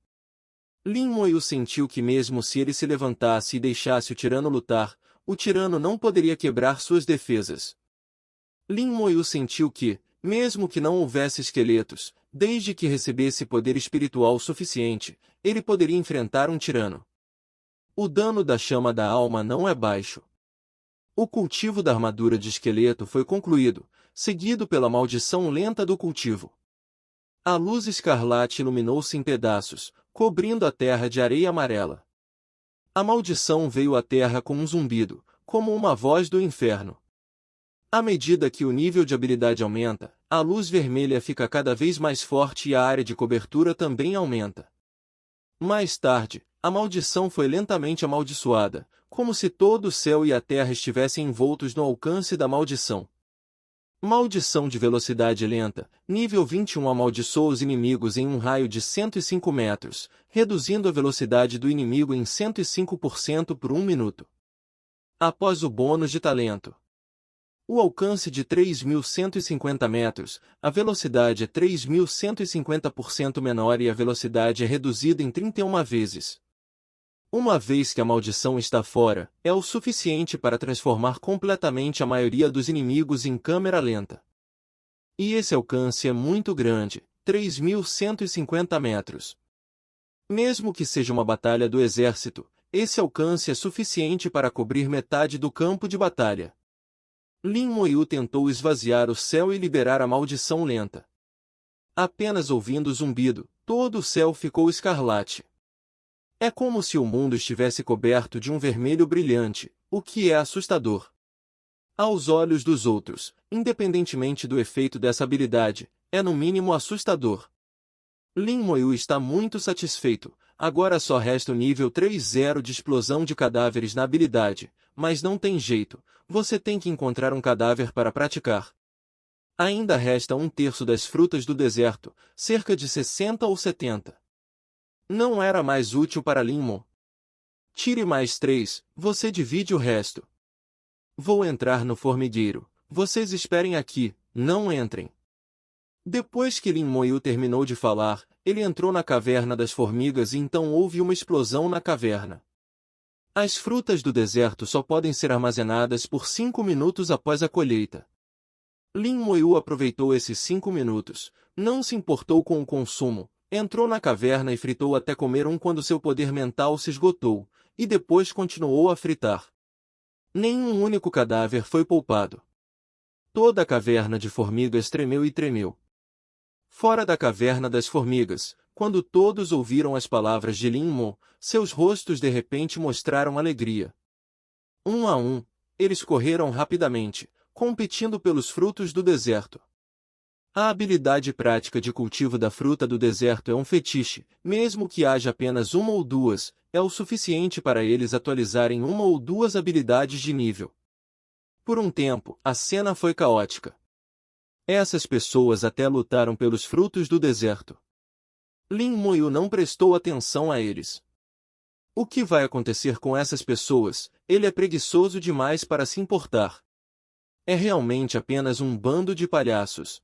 S1: Lin Moyu sentiu que mesmo se ele se levantasse e deixasse o tirano lutar, o tirano não poderia quebrar suas defesas. Lin Moyu sentiu que, mesmo que não houvesse esqueletos, desde que recebesse poder espiritual suficiente, ele poderia enfrentar um tirano. O dano da chama da alma não é baixo. O cultivo da armadura de esqueleto foi concluído, seguido pela maldição lenta do cultivo. A luz escarlate iluminou-se em pedaços, cobrindo a terra de areia amarela. A maldição veio à terra com um zumbido, como uma voz do inferno. À medida que o nível de habilidade aumenta, a luz vermelha fica cada vez mais forte e a área de cobertura também aumenta. Mais tarde, a maldição foi lentamente amaldiçoada, como se todo o céu e a terra estivessem envoltos no alcance da maldição. Maldição de velocidade lenta, nível 21 amaldiçoa os inimigos em um raio de 105 metros, reduzindo a velocidade do inimigo em 105% por 1 minuto. Após o bônus de talento. O alcance de 3.150 metros, a velocidade é 3.150% menor e a velocidade é reduzida em 31 vezes. Uma vez que a maldição está fora, é o suficiente para transformar completamente a maioria dos inimigos em câmera lenta. E esse alcance é muito grande, 3.150 metros. Mesmo que seja uma batalha do exército, esse alcance é suficiente para cobrir metade do campo de batalha. Lin Moyu tentou esvaziar o céu e liberar a maldição lenta. Apenas ouvindo o zumbido, todo o céu ficou escarlate. É como se o mundo estivesse coberto de um vermelho brilhante, o que é assustador. Aos olhos dos outros, independentemente do efeito dessa habilidade, é no mínimo assustador. Lin Moyu está muito satisfeito, agora só resta o nível 3.0 de explosão de cadáveres na habilidade, mas não tem jeito, você tem que encontrar um cadáver para praticar. Ainda resta 1/3 das frutas do deserto, cerca de 60 ou 70. Não era mais útil para Lin Mo. Tire mais 3, você divide o resto. Vou entrar no formigueiro, vocês esperem aqui, não entrem. Depois que Lin Moyu terminou de falar, ele entrou na caverna das formigas e então houve uma explosão na caverna. As frutas do deserto só podem ser armazenadas por 5 minutos após a colheita. Lin Moyu aproveitou esses 5 minutos, não se importou com o consumo, entrou na caverna e fritou até comer um quando seu poder mental se esgotou, e depois continuou a fritar. Nenhum único cadáver foi poupado. Toda a caverna de formigas tremeu e tremeu. Fora da caverna das formigas, quando todos ouviram as palavras de Lin Mo, seus rostos de repente mostraram alegria. Um a um, eles correram rapidamente, competindo pelos frutos do deserto. A habilidade prática de cultivo da fruta do deserto é um fetiche, mesmo que haja apenas uma ou duas, é o suficiente para eles atualizarem uma ou duas habilidades de nível. Por um tempo, a cena foi caótica. Essas pessoas até lutaram pelos frutos do deserto. Lin Moyu não prestou atenção a eles. O que vai acontecer com essas pessoas? Ele é preguiçoso demais para se importar. É realmente apenas um bando de palhaços.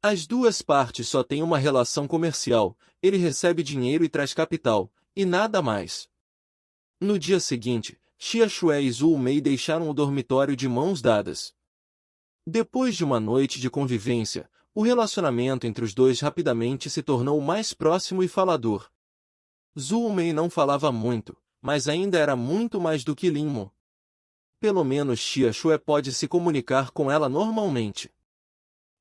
S1: As duas partes só têm uma relação comercial, ele recebe dinheiro e traz capital, e nada mais. No dia seguinte, Xia Shuai e Zhou Mei deixaram o dormitório de mãos dadas. Depois de uma noite de convivência, o relacionamento entre os dois rapidamente se tornou mais próximo e falador. Zhou Mei não falava muito, mas ainda era muito mais do que Lin Mo. Pelo menos Xia Shuai pode se comunicar com ela normalmente.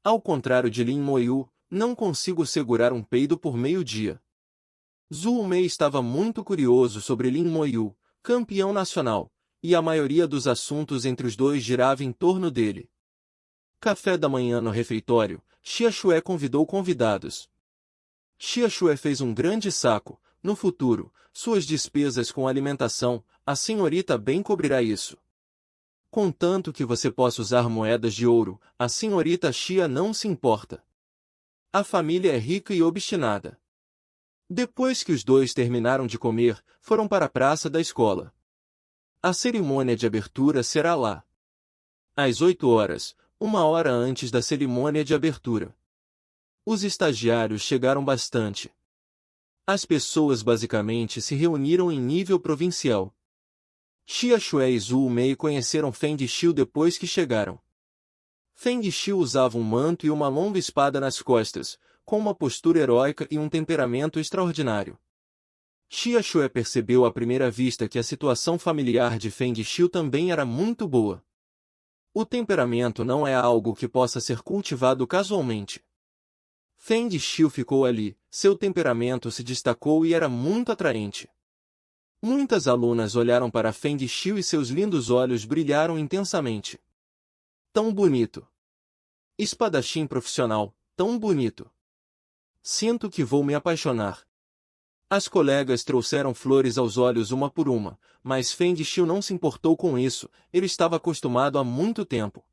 S1: Ao contrário de Lin Moyu, não consigo segurar um peido por meio-dia. Zhou Mei estava muito curioso sobre Lin Moyu, campeão nacional, e a maioria dos assuntos entre os dois girava em torno dele. Café da manhã no refeitório, Xia Shuai convidou convidados. Xia Shuai fez um grande saco, no futuro, suas despesas com alimentação, a senhorita bem cobrirá isso. Contanto que você possa usar moedas de ouro, a senhorita Xia não se importa. A família é rica e obstinada. Depois que os dois terminaram de comer, foram para a praça da escola. A cerimônia de abertura será lá. Às 8 horas, 1 hora antes da cerimônia de abertura. Os estagiários chegaram bastante. As pessoas basicamente se reuniram em nível provincial. Xia Shuai e Zhou Mei conheceram Feng Xiu depois que chegaram. Feng Xiu usava um manto e uma longa espada nas costas, com uma postura heróica e um temperamento extraordinário. Xia Shuai percebeu à primeira vista que a situação familiar de Feng Xiu também era muito boa. O temperamento não é algo que possa ser cultivado casualmente. Feng Xiu ficou ali, seu temperamento se destacou e era muito atraente. Muitas alunas olharam para Feng Xiu e seus lindos olhos brilharam intensamente. Tão bonito! Espadachim profissional, tão bonito! Sinto que vou me apaixonar. As colegas trouxeram flores aos olhos uma por uma, mas Feng Xiu não se importou com isso, ele estava acostumado há muito tempo.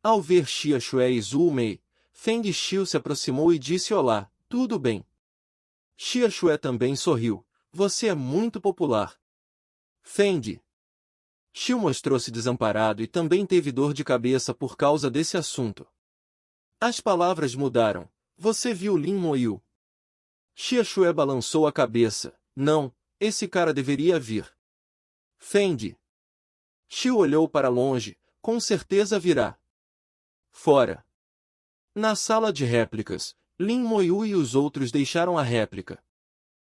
S1: Ao ver Xia Shuai e Zhou Mei, Feng Xiu se aproximou e disse olá, tudo bem. Xia Shuai também sorriu, você é muito popular. Feng Xiu mostrou-se desamparado e também teve dor de cabeça por causa desse assunto. As palavras mudaram. Você viu Lin Moyu? Xia Shuai balançou a cabeça. Não, esse cara deveria vir. Feng. Xiu olhou para longe. Com certeza virá. Fora. Na sala de réplicas, Lin Moyu e os outros deixaram a réplica.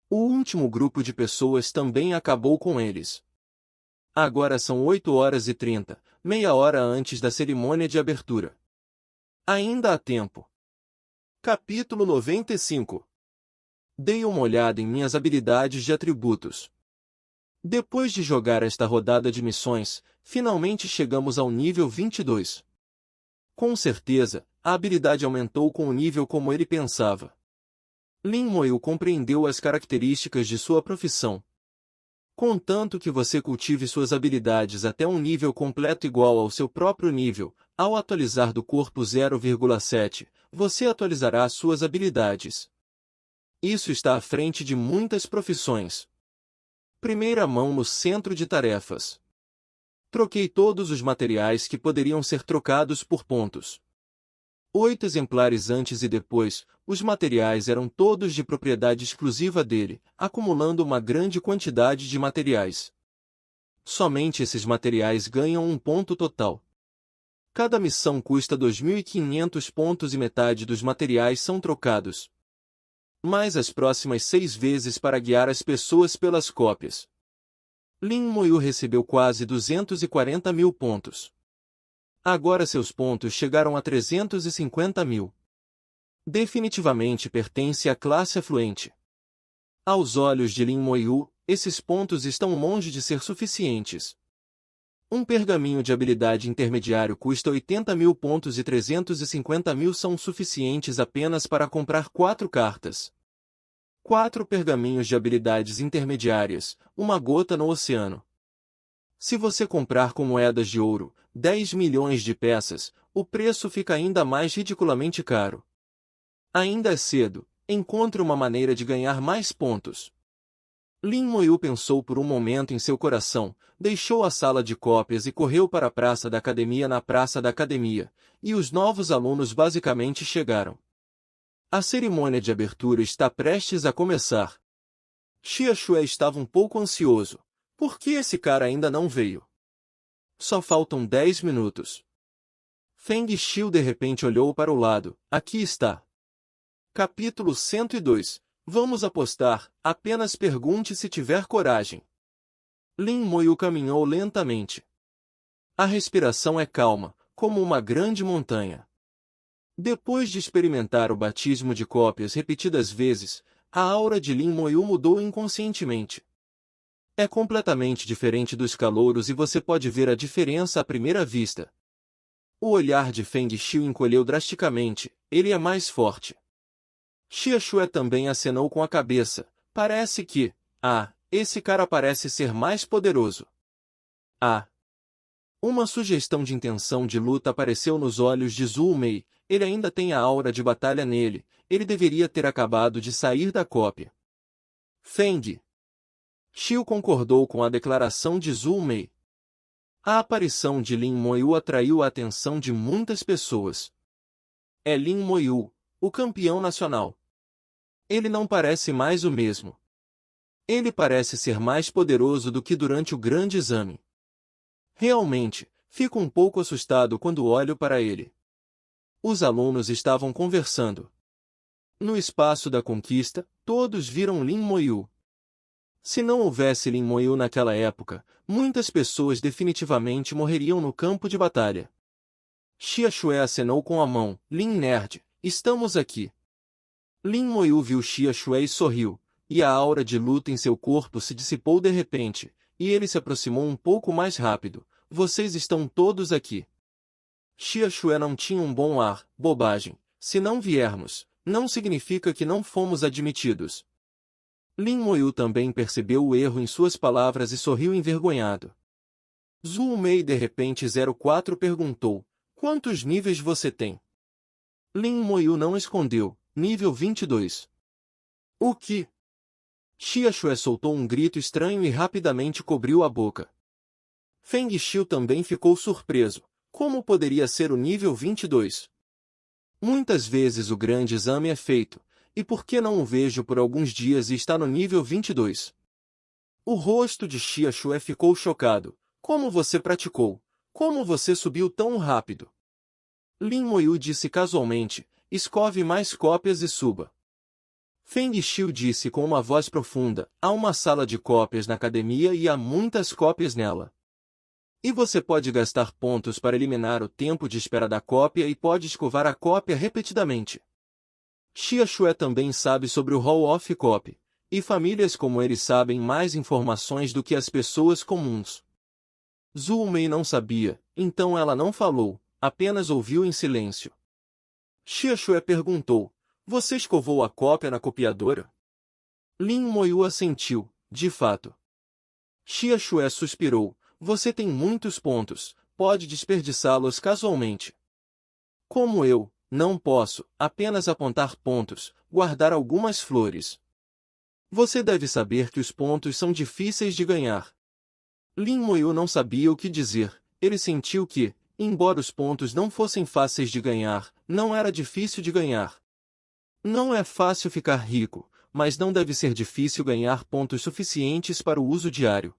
S1: O último grupo de pessoas também acabou com eles. Agora são 8h30, meia hora antes da cerimônia de abertura. Ainda há tempo. Capítulo 95. Dei uma olhada em minhas habilidades de atributos. Depois de jogar esta rodada de missões, finalmente chegamos ao nível 22. Com certeza, a habilidade aumentou com o nível como ele pensava. Lin Moyu compreendeu as características de sua profissão. Contanto que você cultive suas habilidades até um nível completo igual ao seu próprio nível, ao atualizar do corpo 0,7, você atualizará suas habilidades. Isso está à frente de muitas profissões. Primeira mão no centro de tarefas. Troquei todos os materiais que poderiam ser trocados por pontos. 8 exemplares antes e depois, os materiais eram todos de propriedade exclusiva dele, acumulando uma grande quantidade de materiais. Somente esses materiais ganham um ponto total. Cada missão custa 2.500 pontos e metade dos materiais são trocados. Mais as próximas 6 vezes para guiar as pessoas pelas cópias. Lin Moyu recebeu quase 240 mil pontos. Agora seus pontos chegaram a 350 mil. Definitivamente pertence à classe afluente. Aos olhos de Lin Moyu, esses pontos estão longe de ser suficientes. Um pergaminho de habilidade intermediário custa 80 mil pontos e 350 mil são suficientes apenas para comprar 4 cartas. 4 pergaminhos de habilidades intermediárias, uma gota no oceano. Se você comprar com moedas de ouro, 10 milhões de peças, o preço fica ainda mais ridiculamente caro. Ainda é cedo, encontre uma maneira de ganhar mais pontos. Lin Moyu pensou por um momento em seu coração, deixou a sala de cópias e correu para a praça da academia. Na praça da academia, e os novos alunos basicamente chegaram. A cerimônia de abertura está prestes a começar. Xia Shuai estava um pouco ansioso. Por que esse cara ainda não veio? Só faltam 10 minutos. Feng Xiu de repente olhou para o lado. Aqui está. Capítulo 102. Vamos apostar, apenas pergunte se tiver coragem. Lin Moyu caminhou lentamente. A respiração é calma, como uma grande montanha. Depois de experimentar o batismo de cópias repetidas vezes, a aura de Lin Moyu mudou inconscientemente. É completamente diferente dos calouros e você pode ver a diferença à primeira vista. O olhar de Feng Xiu encolheu drasticamente, ele é mais forte. Xia Shuai também acenou com a cabeça, parece que, esse cara parece ser mais poderoso. Uma sugestão de intenção de luta apareceu nos olhos de Zhou Mei, ele ainda tem a aura de batalha nele, ele deveria ter acabado de sair da cópia. Feng Xiu concordou com a declaração de Zhou Mei. A aparição de Lin Moyu atraiu a atenção de muitas pessoas. É Lin Moyu, o campeão nacional. Ele não parece mais o mesmo. Ele parece ser mais poderoso do que durante o grande exame. Realmente, fico um pouco assustado quando olho para ele. Os alunos estavam conversando. No espaço da conquista, todos viram Lin Moyu. Se não houvesse Lin Moyu naquela época, muitas pessoas definitivamente morreriam no campo de batalha. Xia Shuai acenou com a mão. Lin Nerd, estamos aqui. Lin Moyu viu Xia Shuai e sorriu, e a aura de luta em seu corpo se dissipou de repente, e ele se aproximou um pouco mais rápido. Vocês estão todos aqui. Xia Shuai não tinha um bom ar. Bobagem. Se não viermos, não significa que não fomos admitidos. Lin Moyu também percebeu o erro em suas palavras e sorriu envergonhado. Zhou Mei de repente 04 perguntou, quantos níveis você tem? Lin Moyu não escondeu, nível 22. O que? Xia Shuai soltou um grito estranho e rapidamente cobriu a boca. Feng Xiu também ficou surpreso. Como poderia ser o nível 22? Muitas vezes o grande exame é feito, e por que não o vejo por alguns dias e está no nível 22? O rosto de Xia Xue ficou chocado. Como você praticou? Como você subiu tão rápido? Lin Moyu disse casualmente, escove mais cópias e suba. Feng Xiu disse com uma voz profunda, há uma sala de cópias na academia e há muitas cópias nela. E você pode gastar pontos para eliminar o tempo de espera da cópia e pode escovar a cópia repetidamente. Xia Xue também sabe sobre o Hall of Copy, e famílias como ele sabem mais informações do que as pessoas comuns. Zhu Mei não sabia, então ela não falou, apenas ouviu em silêncio. Xia Xue perguntou, você escovou a cópia na copiadora? Lin Moyu assentiu, de fato. Xia Xue suspirou, você tem muitos pontos, pode desperdiçá-los casualmente. Como eu, não posso, apenas apontar pontos, guardar algumas flores. Você deve saber que os pontos são difíceis de ganhar. Lin Moyu não sabia o que dizer, ele sentiu que, embora os pontos não fossem fáceis de ganhar, não era difícil de ganhar. Não é fácil ficar rico, mas não deve ser difícil ganhar pontos suficientes para o uso diário.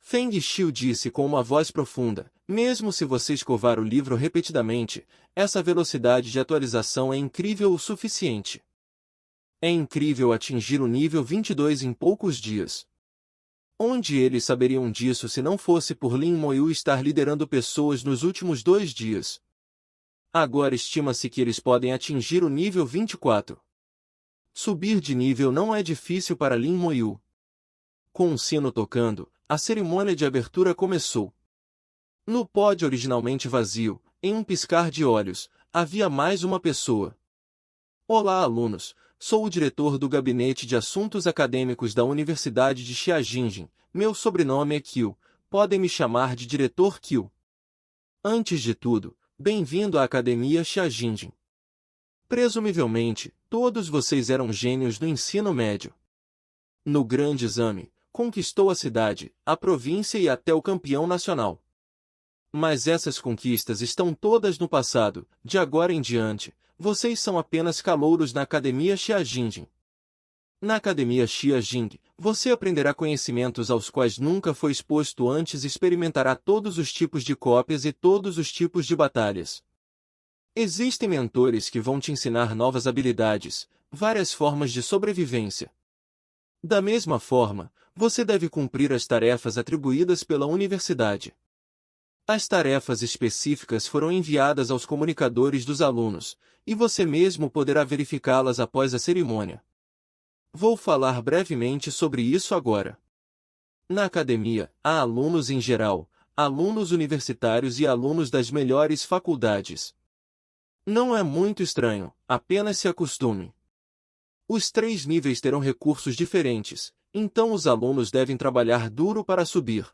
S1: Feng Xiu disse com uma voz profunda, mesmo se você escovar o livro repetidamente, essa velocidade de atualização é incrível o suficiente. É incrível atingir o nível 22 em poucos dias. Onde eles saberiam disso se não fosse por Lin Moyu estar liderando pessoas nos últimos 2 dias? Agora estima-se que eles podem atingir o nível 24. Subir de nível não é difícil para Lin Moyu. Com o sino tocando, a cerimônia de abertura começou. No pódio originalmente vazio, em um piscar de olhos, havia mais uma pessoa. Olá, alunos, sou o diretor do Gabinete de Assuntos Acadêmicos da Universidade de Xiajingjin, meu sobrenome é Qiu, podem me chamar de Diretor Qiu. Antes de tudo, bem-vindo à Academia Xiajingjin. Presumivelmente, todos vocês eram gênios no ensino médio. No grande exame, conquistou a cidade, a província e até o campeão nacional. Mas essas conquistas estão todas no passado, de agora em diante, vocês são apenas calouros na Academia Xiajingjin. Na Academia Xiajing, você aprenderá conhecimentos aos quais nunca foi exposto antes e experimentará todos os tipos de cópias e todos os tipos de batalhas. Existem mentores que vão te ensinar novas habilidades, várias formas de sobrevivência. Da mesma forma, você deve cumprir as tarefas atribuídas pela universidade. As tarefas específicas foram enviadas aos comunicadores dos alunos, e você mesmo poderá verificá-las após a cerimônia. Vou falar brevemente sobre isso agora. Na academia, há alunos em geral, alunos universitários e alunos das melhores faculdades. Não é muito estranho, apenas se acostume. Os 3 níveis terão recursos diferentes, então os alunos devem trabalhar duro para subir.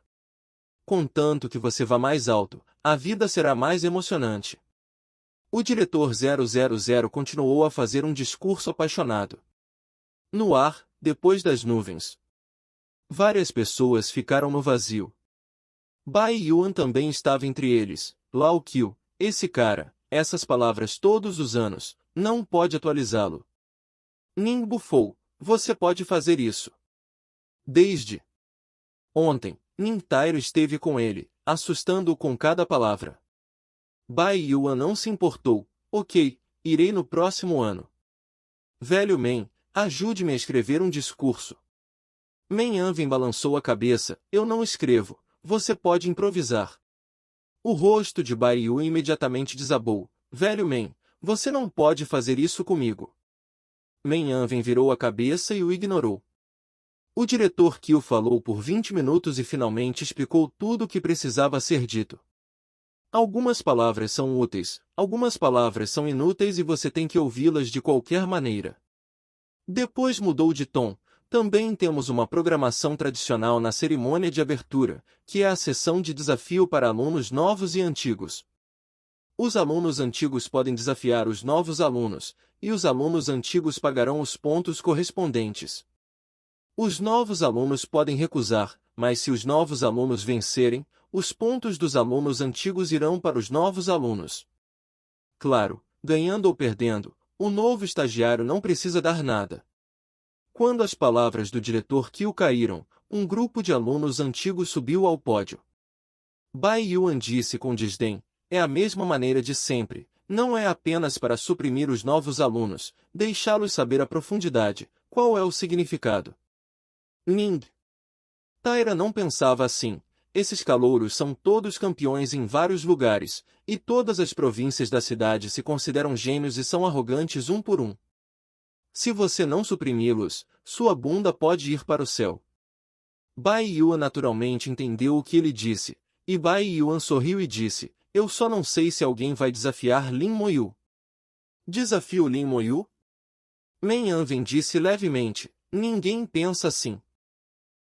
S1: Contanto que você vá mais alto, a vida será mais emocionante. O diretor 000 continuou a fazer um discurso apaixonado. No ar, depois das nuvens. Várias pessoas ficaram no vazio. Bai Yuan também estava entre eles. Lao Qiu, esse cara, essas palavras todos os anos, não pode atualizá-lo. Ning bufou, você pode fazer isso. Desde ontem, Ning Tairo esteve com ele, assustando-o com cada palavra. Bai Yuan não se importou, ok, irei no próximo ano. Velho Men, ajude-me a escrever um discurso. Men Anven balançou a cabeça, eu não escrevo, você pode improvisar. O rosto de Bai Yuan imediatamente desabou, velho Men, você não pode fazer isso comigo. Men Anven virou a cabeça e o ignorou. O diretor Qiu falou por 20 minutos e finalmente explicou tudo o que precisava ser dito. Algumas palavras são úteis, algumas palavras são inúteis e você tem que ouvi-las de qualquer maneira. Depois mudou de tom. Também temos uma programação tradicional na cerimônia de abertura, que é a sessão de desafio para alunos novos e antigos. Os alunos antigos podem desafiar os novos alunos, e os alunos antigos pagarão os pontos correspondentes. Os novos alunos podem recusar, mas se os novos alunos vencerem, os pontos dos alunos antigos irão para os novos alunos. Claro, ganhando ou perdendo, o novo estagiário não precisa dar nada. Quando as palavras do diretor Kyu caíram, um grupo de alunos antigos subiu ao pódio. Bai Yuan disse com desdém, é a mesma maneira de sempre, não é apenas para suprimir os novos alunos, deixá-los saber a profundidade, qual é o significado. Ning. Taira não pensava assim, esses calouros são todos campeões em vários lugares, e todas as províncias da cidade se consideram gênios e são arrogantes um por um. Se você não suprimi-los, sua bunda pode ir para o céu. Bai Yuan naturalmente entendeu o que ele disse, e Bai Yuan sorriu e disse, eu só não sei se alguém vai desafiar Lin Moyu. Desafio Lin Moyu? Men Yanwen disse levemente, ninguém pensa assim.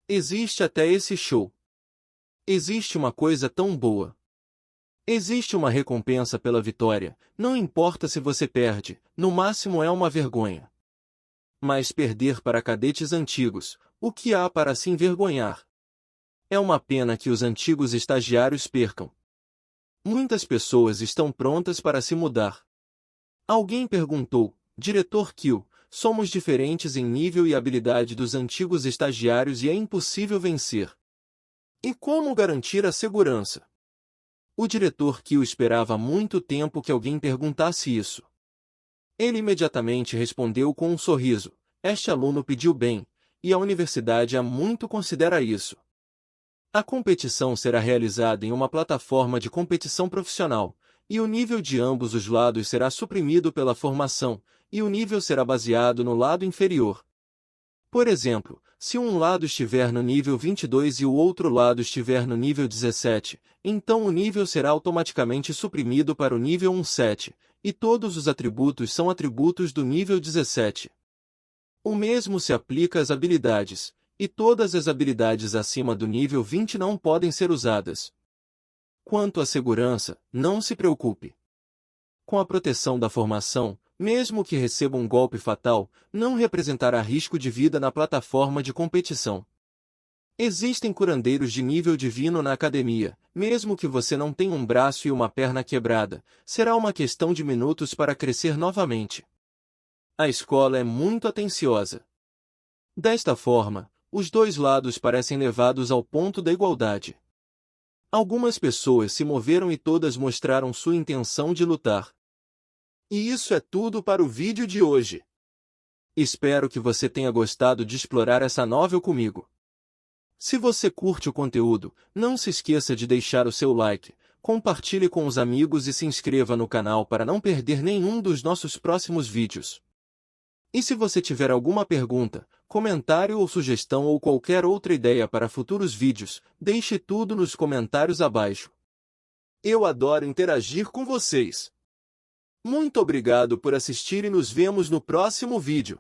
S1: Existe até esse show. Existe uma coisa tão boa. Existe uma recompensa pela vitória, não importa se você perde, no máximo é uma vergonha. Mas perder para cadetes antigos, o que há para se envergonhar? É uma pena que os antigos estagiários percam. Muitas pessoas estão prontas para se mudar. Alguém perguntou, Diretor Kyu, somos diferentes em nível e habilidade dos antigos estagiários e é impossível vencer. E como garantir a segurança? O diretor Kyu esperava há muito tempo que alguém perguntasse isso. Ele imediatamente respondeu com um sorriso, este aluno pediu bem, e a universidade há muito considera isso. A competição será realizada em uma plataforma de competição profissional, e o nível de ambos os lados será suprimido pela formação, e o nível será baseado no lado inferior. Por exemplo, se um lado estiver no nível 22 e o outro lado estiver no nível 17, então o nível será automaticamente suprimido para o nível 17, e todos os atributos são atributos do nível 17. O mesmo se aplica às habilidades, e todas as habilidades acima do nível 20 não podem ser usadas. Quanto à segurança, não se preocupe. Com a proteção da formação, mesmo que receba um golpe fatal, não representará risco de vida na plataforma de competição. Existem curandeiros de nível divino na academia, mesmo que você não tenha um braço e uma perna quebrada, será uma questão de minutos para crescer novamente. A escola é muito atenciosa. Desta forma, os dois lados parecem levados ao ponto da igualdade. Algumas pessoas se moveram e todas mostraram sua intenção de lutar. E isso é tudo para o vídeo de hoje. Espero que você tenha gostado de explorar essa novel comigo. Se você curte o conteúdo, não se esqueça de deixar o seu like, compartilhe com os amigos e se inscreva no canal para não perder nenhum dos nossos próximos vídeos. E se você tiver alguma pergunta, comentário ou sugestão ou qualquer outra ideia para futuros vídeos, deixe tudo nos comentários abaixo. Eu adoro interagir com vocês. Muito obrigado por assistir e nos vemos no próximo vídeo.